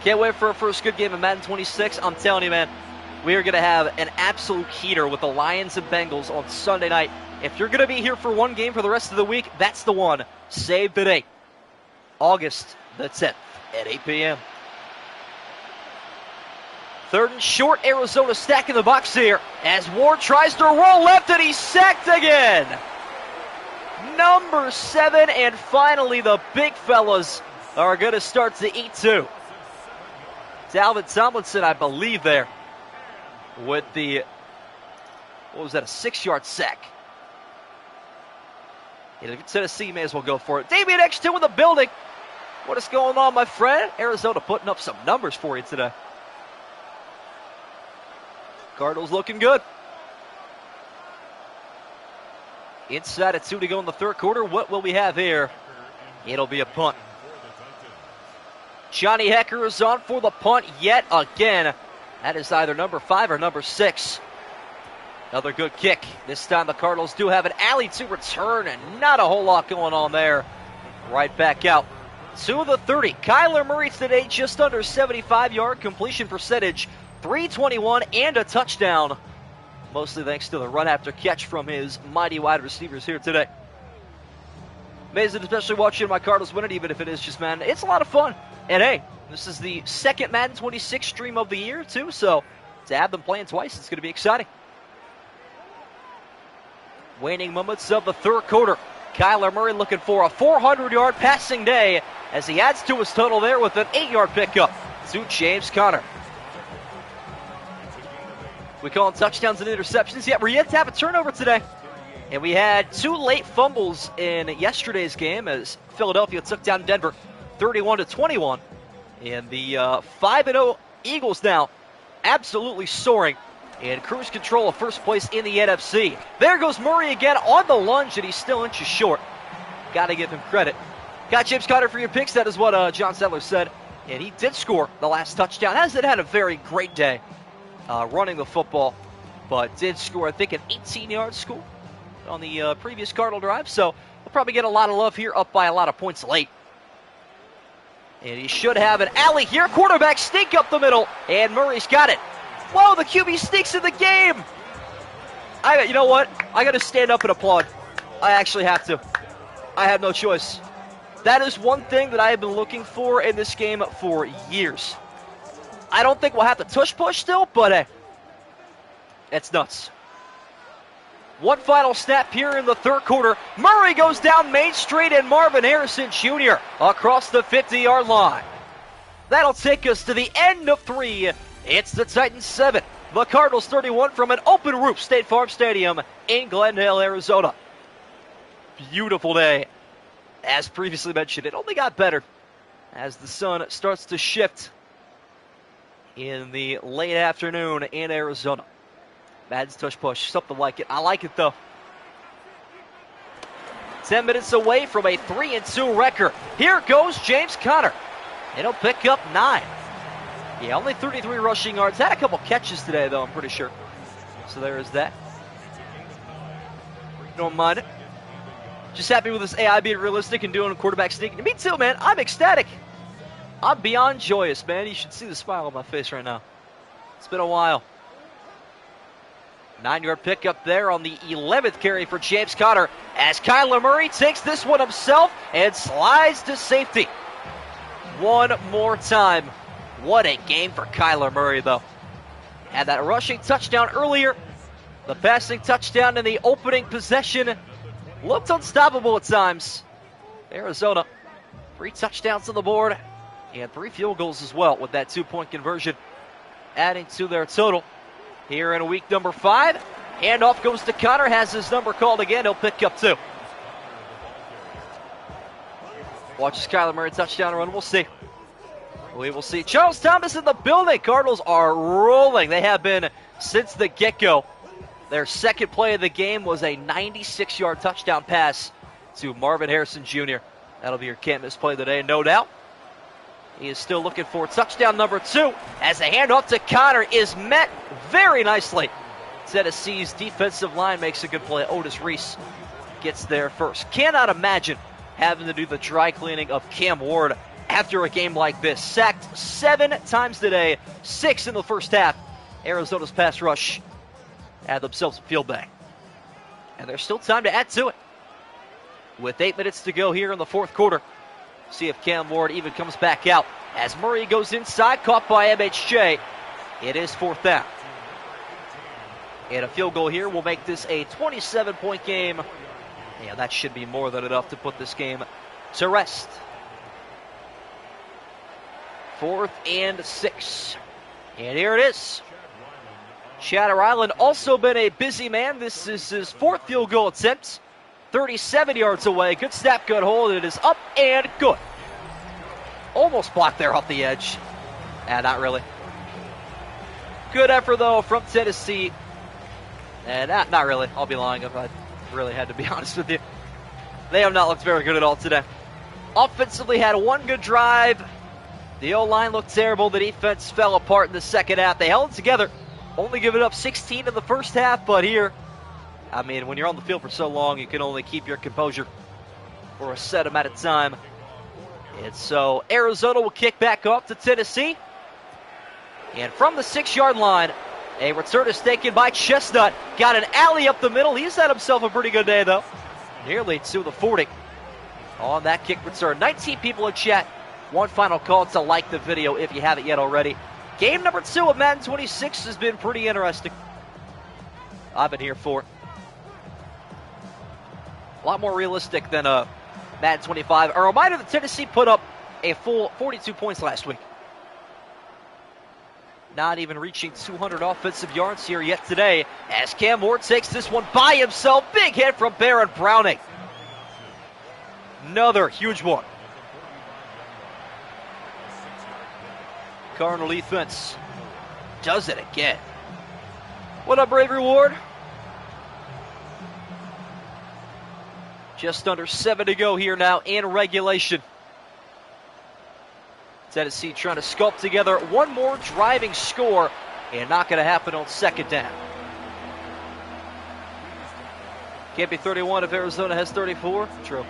Can't wait for our first good game of Madden 26. I'm telling you, man, we are going to have an absolute heater with the Lions and Bengals on Sunday night. If you're going to be here for one game for the rest of the week, that's the one. Save the date. August the 10th at 8 p.m. Third and short, Arizona stacking the box here as Ward tries to roll left and he's sacked again. Number 7, and finally the big fellas are going to start to eat too. Dalvin Tomlinson, I believe, there with the, what was that, a 6-yard sack. Tennessee may as well go for it. Damian X2 in the building. What is going on, my friend? Arizona putting up some numbers for you today. Cardinals looking good. Inside at 2 to go in the third quarter. What will we have here? It'll be a punt. Johnny Hecker is on for the punt yet again. That is either number 5 or number 6. Another good kick. This time the Cardinals do have an alley to return, and not a whole lot going on there. Right back out to the 30. Kyler Murray today just under 75-yard completion percentage. 321 and a touchdown. Mostly thanks to the run after catch from his mighty wide receivers here today. Amazing, especially watching my Cardinals win it, even if it is just Madden. It's a lot of fun. And hey, this is the second Madden 26 stream of the year too, so to have them playing twice, it's going to be exciting. Waning moments of the third quarter. Kyler Murray looking for a 400-yard passing day as he adds to his total there with an 8-yard pickup to James Conner. We call them touchdowns and interceptions, yet we're yet to have a turnover today. And we had 2 late fumbles in yesterday's game as Philadelphia took down Denver 31-21. And the 5-0 Eagles now absolutely soaring in cruise control of first place in the NFC. There goes Murray again on the lunge, and he's still inches short. Got to give him credit. Got James Conner for your picks. That is what John Settler said. And he did score the last touchdown. Hasn't had a very great day running the football, but did score, I think, an 18-yard score on the previous Cardinal drive. So we'll probably get a lot of love here, up by a lot of points late. And he should have an alley here. Quarterback sneak up the middle, and Murray's got it. Whoa, the QB sneaks in the game. You know what? I got to stand up and applaud. I actually have to. I have no choice. That is one thing that I have been looking for in this game for years. I don't think we'll have to tush push still, but hey, it's nuts. One final snap here in the third quarter. Murray goes down Main Street, and Marvin Harrison Jr. across the 50-yard line. That'll take us to the end of 3. It's the Titans 7, the Cardinals 31 from an open roof State Farm Stadium in Glendale, Arizona. Beautiful day. As previously mentioned, it only got better as the sun starts to shift in the late afternoon in Arizona. Madden's tush push, something like it. I like it though. 10 minutes away from a 3-2 record. Here goes James Conner. And he'll pick up 9. Yeah, only 33 rushing yards. Had a couple catches today though, I'm pretty sure. So there is that. Don't mind it. Just happy with this AI being realistic and doing a quarterback sneak. Me too, man. I'm ecstatic. I'm beyond joyous, man. You should see the smile on my face right now. It's been a while. 9-yard pickup there on the 11th carry for James Conner as Kyler Murray takes this one himself and slides to safety. One more time. What a game for Kyler Murray, though. Had that rushing touchdown earlier. The passing touchdown in the opening possession. Looked unstoppable at times. Arizona, 3 touchdowns on the board and 3 field goals as well with that 2-point conversion, adding to their total here in week number 5. Handoff goes to Conner, has his number called again. He'll pick up 2. Watches Kyler Murray touchdown run. We'll see. We will see. Charles Thomas in the building. Cardinals are rolling. They have been since the get-go. Their second play of the game was a 96-yard touchdown pass to Marvin Harrison Jr. That'll be your can't-miss play today, no doubt. He is still looking for touchdown number 2 as the handoff to Conner is met very nicely. Tennessee's defensive line makes a good play. Otis Reese gets there first. Cannot imagine having to do the dry cleaning of Cam Ward after a game like this. Sacked 7 times today, 6 in the first half. Arizona's pass rush had themselves a field day. And there's still time to add to it. With 8 minutes to go here in the fourth quarter. See if Cam Ward even comes back out. As Murray goes inside, caught by MHJ. It is 4th down. And a field goal here will make this a 27-point game. Yeah, that should be more than enough to put this game to rest. 4th and 6. And here it is. Chatter Island also been a busy man. This is his 4th field goal attempt. 37 yards away. Good snap, good hold. It is up and good. Almost blocked there off the edge. Not really. Good effort, though, from Tennessee. And not really. I'll be lying if I really had to be honest with you. They have not looked very good at all today. Offensively had one good drive. The O-line looked terrible. The defense fell apart in the second half. They held it together. Only giving up 16 in the first half, but here, I mean, when you're on the field for so long, you can only keep your composure for a set amount of time. And so Arizona will kick back off to Tennessee. And from the 6-yard line, a return is taken by Chestnut. Got an alley up the middle. He's had himself a pretty good day, though. Nearly to the 40 on that kick return. 19 people in chat. One final call to like the video if you haven't yet already. Game number 2 of Madden 26 has been pretty interesting. I've been here for it. A lot more realistic than Madden 25. A reminder that Tennessee put up a full 42 points last week. not even reaching 200 offensive yards here yet today, as Cam Moore takes this one by himself. Big hit from Baron Browning. Another huge one. Cardinal defense does it again. What up, Bravery Ward? Just under 7 to go here now in regulation. Tennessee trying to sculpt together one more driving score, and not going to happen on second down. Can't be 31 if Arizona has 34. True.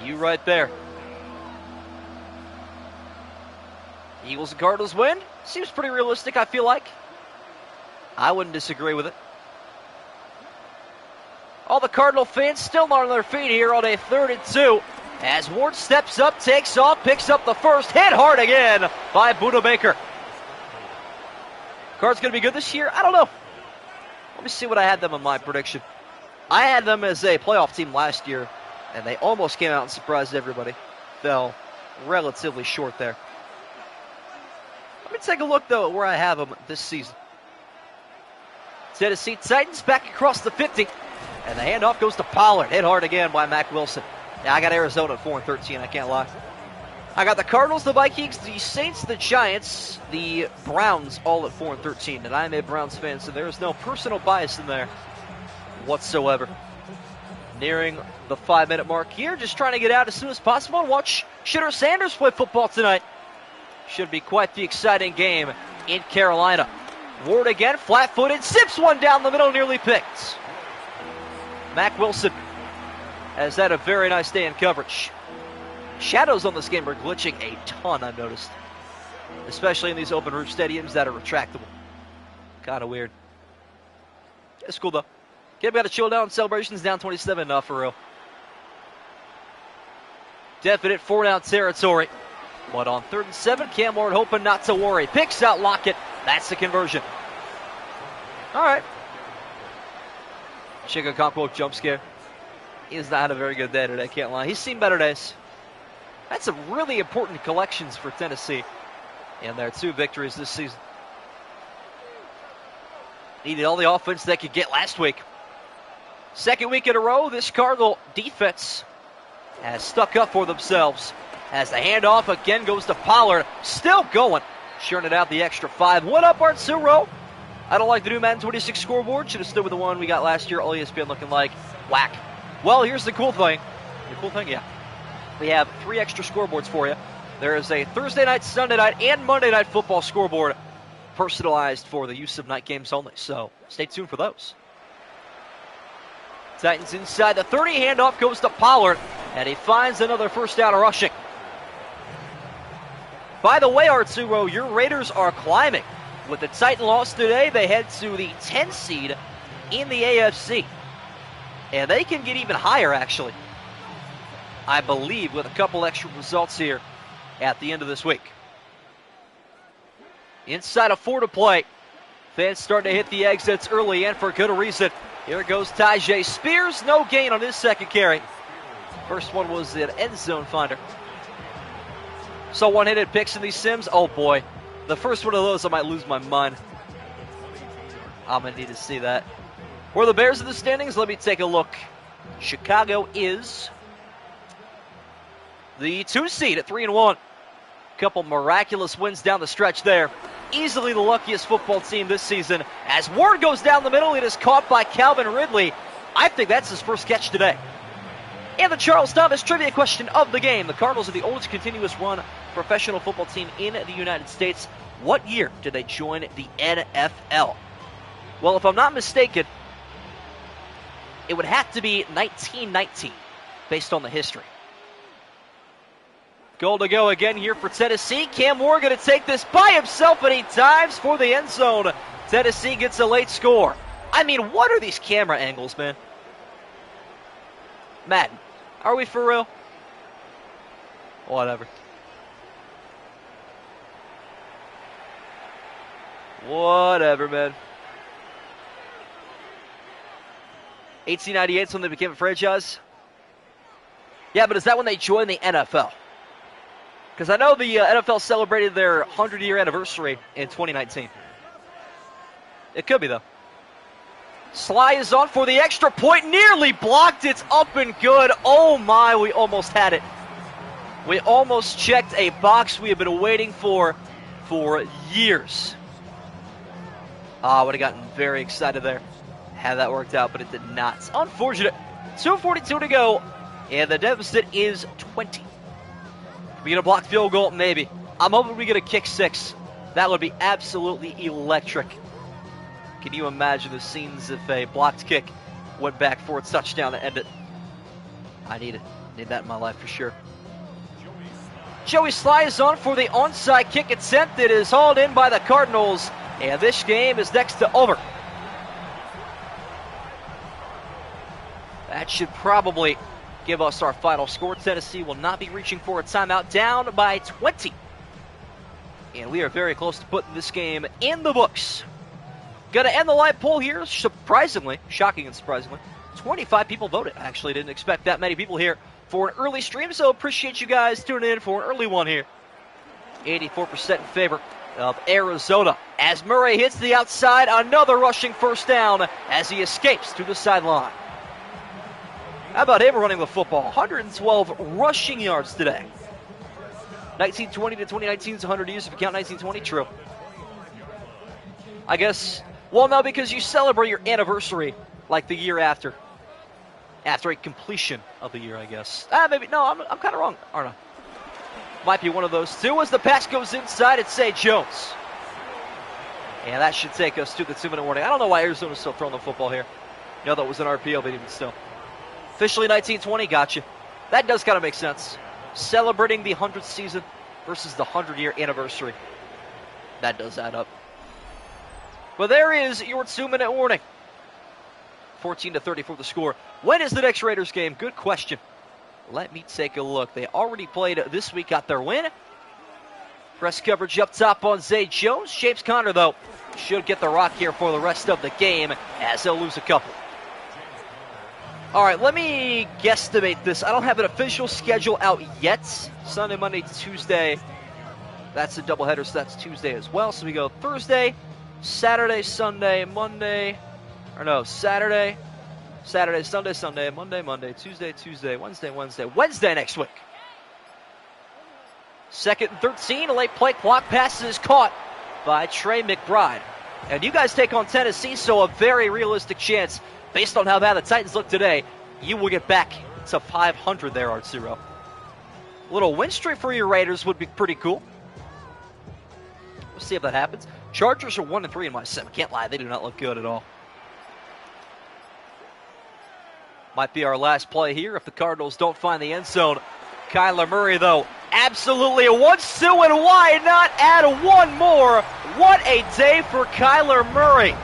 You right there. Eagles and Cardinals win. Seems pretty realistic, I feel like. I wouldn't disagree with it. All the Cardinal fans still on their feet here on a 3rd and 2. As Ward steps up, takes off, picks up the first, hit hard again by Buda Baker. Cards going to be good this year? I don't know. Let me see what I had them in my prediction. I had them as a playoff team last year, and they almost came out and surprised everybody. Fell relatively short there. Let me take a look, though, at where I have them this season. Tennessee Titans back across the 50, and the handoff goes to Pollard. Hit hard again by Mac Wilson. Yeah, I got Arizona at 4-13, I can't lie. I got the Cardinals, the Vikings, the Saints, the Giants, the Browns, all at 4-13. And I'm a Browns fan, so there is no personal bias in there whatsoever. Nearing the 5-minute mark here, just trying to get out as soon as possible and watch Shedeur Sanders play football tonight. Should be quite the exciting game in Carolina. Ward again, flat-footed, zips one down the middle, nearly picked. Mac Wilson has had a very nice day in coverage. Shadows on this game are glitching a ton, I've noticed. Especially in these open roof stadiums that are retractable. Kind of weird. It's cool though. Kid got to chill down. Celebrations down 27 for real. Definite 4-down territory. But on 3rd and 7, Cam Ward hoping not to worry. Picks out Lockett. That's the conversion. All right. Chico Conquo jump scare. He's not had a very good day today, can't lie. He's seen better days. That's some really important collections for Tennessee. And their 2 victories this season. Needed all the offense they could get last week. 2nd week in a row, this Cardinal defense has stuck up for themselves. As the handoff again goes to Pollard. Still going. Churning out the extra 5. What up, Arturo? I don't like the new Madden 26 scoreboard. Should have stood with the one we got last year. All ESPN looking like whack. Well, here's the cool thing. The cool thing, yeah. We have 3 extra scoreboards for you. There is a Thursday night, Sunday night, and Monday night football scoreboard personalized for the use of night games only. So stay tuned for those. Titans inside the 30. Handoff goes to Pollard, and he finds another first down rushing. By the way, Arturo, your Raiders are climbing. With the Titan loss today, they head to the 10th seed in the AFC. And they can get even higher, actually. I believe with a couple extra results here at the end of this week. Inside of 4 to play. Fans starting to hit the exits early and for good reason. Here goes Tyjae Spears. No gain on his 2nd carry. First one was an end zone finder. So one-handed picks in these sims. Oh boy. The first one of those, I might lose my mind. I'm going to need to see that. Where are the Bears in the standings? Let me take a look. Chicago is the 2 seed at 3-1. Couple miraculous wins down the stretch there. Easily the luckiest football team this season. As Ward goes down the middle, it is caught by Calvin Ridley. I think that's his first catch today. And the Charles Thomas trivia question of the game. The Cardinals are the oldest continuous run professional football team in the United States. What year did they join the NFL? Well, if I'm not mistaken, it would have to be 1919, based on the history. Goal to go again here for Tennessee. Cam Moore going to take this by himself, and he dives for the end zone. Tennessee gets a late score. I mean, what are these camera angles, man? Madden, are we for real? Whatever. Whatever, man. 1898 is when they became a franchise? Yeah, but is that when they joined the NFL? Because I know the NFL celebrated their 100-year anniversary in 2019. It could be, though. Sly is on for the extra point. Nearly blocked. It's up and good. Oh, my. We almost had it. We almost checked a box we have been waiting for years. I would have gotten very excited there had that worked out, but it did not. Unfortunate. 2:42 to go, and the deficit is 20. We get a blocked field goal, maybe. I'm hoping we get a kick 6. That would be absolutely electric. Can you imagine the scenes if a blocked kick went back for its touchdown to end it? I need it. Need that in my life for sure. Joey Sly is on for the onside kick attempt. It is hauled in by the Cardinals, and this game is next to over. That should probably give us our final score. Tennessee will not be reaching for a timeout, down by 20. And we are very close to putting this game in the books. Going to end the live poll here, surprisingly, shocking and surprisingly. 25 people voted. I actually didn't expect that many people here for an early stream, so appreciate you guys tuning in for an early one here. 84% in favor of Arizona. As Murray hits the outside, another rushing first down as he escapes to the sideline. How about him running the football? 112 rushing yards today. 1920 to 2019 is 100 years if you count 1920. True. I guess, well, no, because you celebrate your anniversary like the year after. After a completion of the year, I guess. Maybe, no, I'm kind of wrong, aren't I? Might be one of those two. As the pass goes inside, it's Zay Jones. And that should take us to the 2-minute warning. I don't know why Arizona's still throwing the football here. You know, that was an RPO, but even still. Officially 1920, gotcha. That does kind of make sense. Celebrating the 100th season versus the 100-year anniversary. That does add up. Well, there is your 2-minute warning. 14-30 for the score. When is the next Raiders game? Good question. Let me take a look. They already played this week, got their win. Press coverage up top on Zay Jones. James Conner, though, should get the rock here for the rest of the game as they'll lose a couple. All right, let me guesstimate this. I don't have an official schedule out yet. Sunday, Monday, Tuesday. That's a doubleheader, so that's Tuesday as well. So we go Thursday, Saturday, Sunday, Monday. Or no, Saturday, Sunday, Sunday, Monday, Tuesday, Wednesday next week. 2nd and 13, a late play clock pass is caught by Trey McBride. And you guys take on Tennessee, so a very realistic chance, based on how bad the Titans look today, you will get back to 500 there, Arturo. A little win streak for your Raiders would be pretty cool. We'll see if that happens. Chargers are 1-3 in my sim. Can't lie, they do not look good at all. Might be our last play here if the Cardinals don't find the end zone. Kyler Murray, though, absolutely wants to, and why not add one more? What a day for Kyler Murray.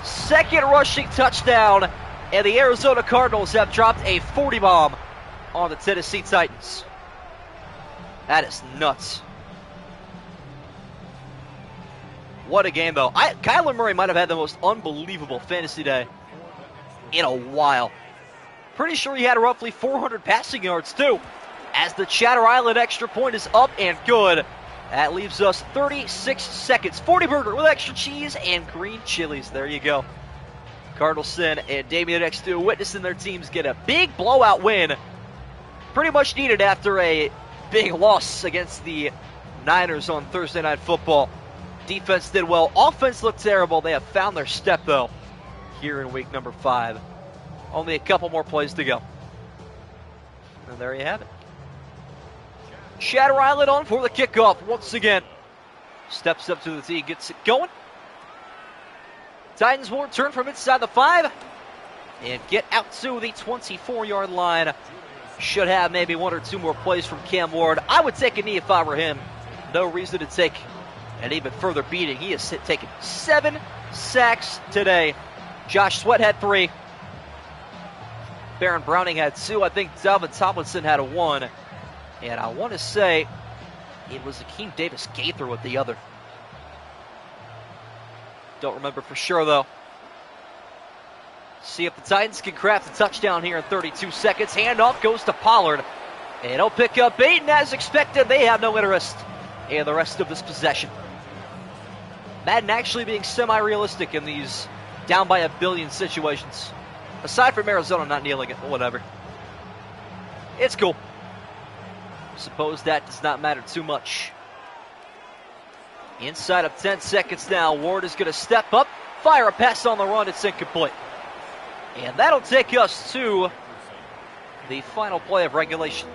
2nd rushing touchdown, and the Arizona Cardinals have dropped a 40 bomb on the Tennessee Titans. That is nuts. What a game, though. Kyler Murray might have had the most unbelievable fantasy day in a while. Pretty sure he had roughly 400 passing yards, too, as the Chatter Island extra point is up and good. That leaves us 36 seconds. 40 burger with extra cheese and green chilies. There you go. Cardinalson and Damian X2 witnessing their teams get a big blowout win. Pretty much needed after a big loss against the Niners on Thursday Night Football. Defense did well. Offense looked terrible. They have found their step, though, here in week number 5. Only a couple more plays to go. And there you have it. Shatter Island on for the kickoff once again. Steps up to the tee, gets it going. Titans will return from inside the 5 and get out to the 24-yard line. Should have maybe 1 or 2 more plays from Cam Ward. I would take a knee if I were him. No reason to take an even further beating. He has taken 7 sacks today. Josh Sweat had 3. Baron Browning had 2. I think Dalvin Tomlinson had a 1. And I want to say it was Akeem Davis Gaither with the other. Don't remember for sure, though. See if the Titans can craft a touchdown here in 32 seconds. Handoff goes to Pollard. And he'll pick up 8, and as expected, they have no interest in the rest of this possession. Madden actually being semi-realistic in these down by a billion situations. Aside from Arizona not kneeling it, but whatever. It's cool. Suppose that does not matter too much. Inside of 10 seconds now, Ward is going to step up, fire a pass on the run, it's incomplete. And that'll take us to the final play of regulation.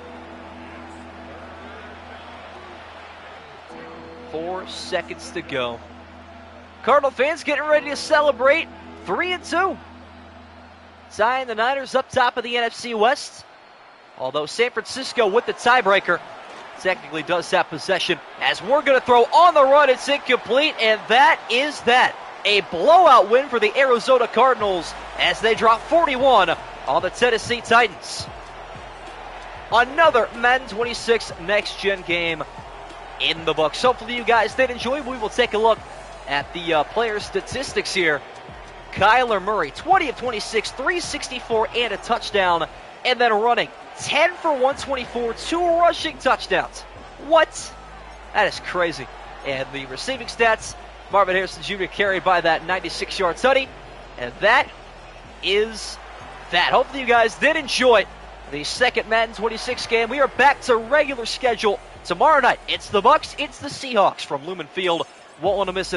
4 seconds to go. Cardinal fans getting ready to celebrate 3-2. Tying the Niners up top of the NFC West. Although San Francisco with the tiebreaker technically does have possession. As we're going to throw on the run, it's incomplete, and that is that. A blowout win for the Arizona Cardinals as they drop 41 on the Tennessee Titans. Another Madden 26 next-gen game in the books. Hopefully you guys did enjoy. We will take a look at the player statistics here. Kyler Murray, 20 of 26, 364 and a touchdown, and then running 10 for 124, 2 rushing touchdowns. What? That is crazy. And the receiving stats, Marvin Harrison Jr. carried by that 96-yard tutty, and that is that. Hopefully you guys did enjoy the second Madden 26 game. We are back to regular schedule tomorrow night. It's the Bucs, it's the Seahawks from Lumen Field. Won't want to miss it.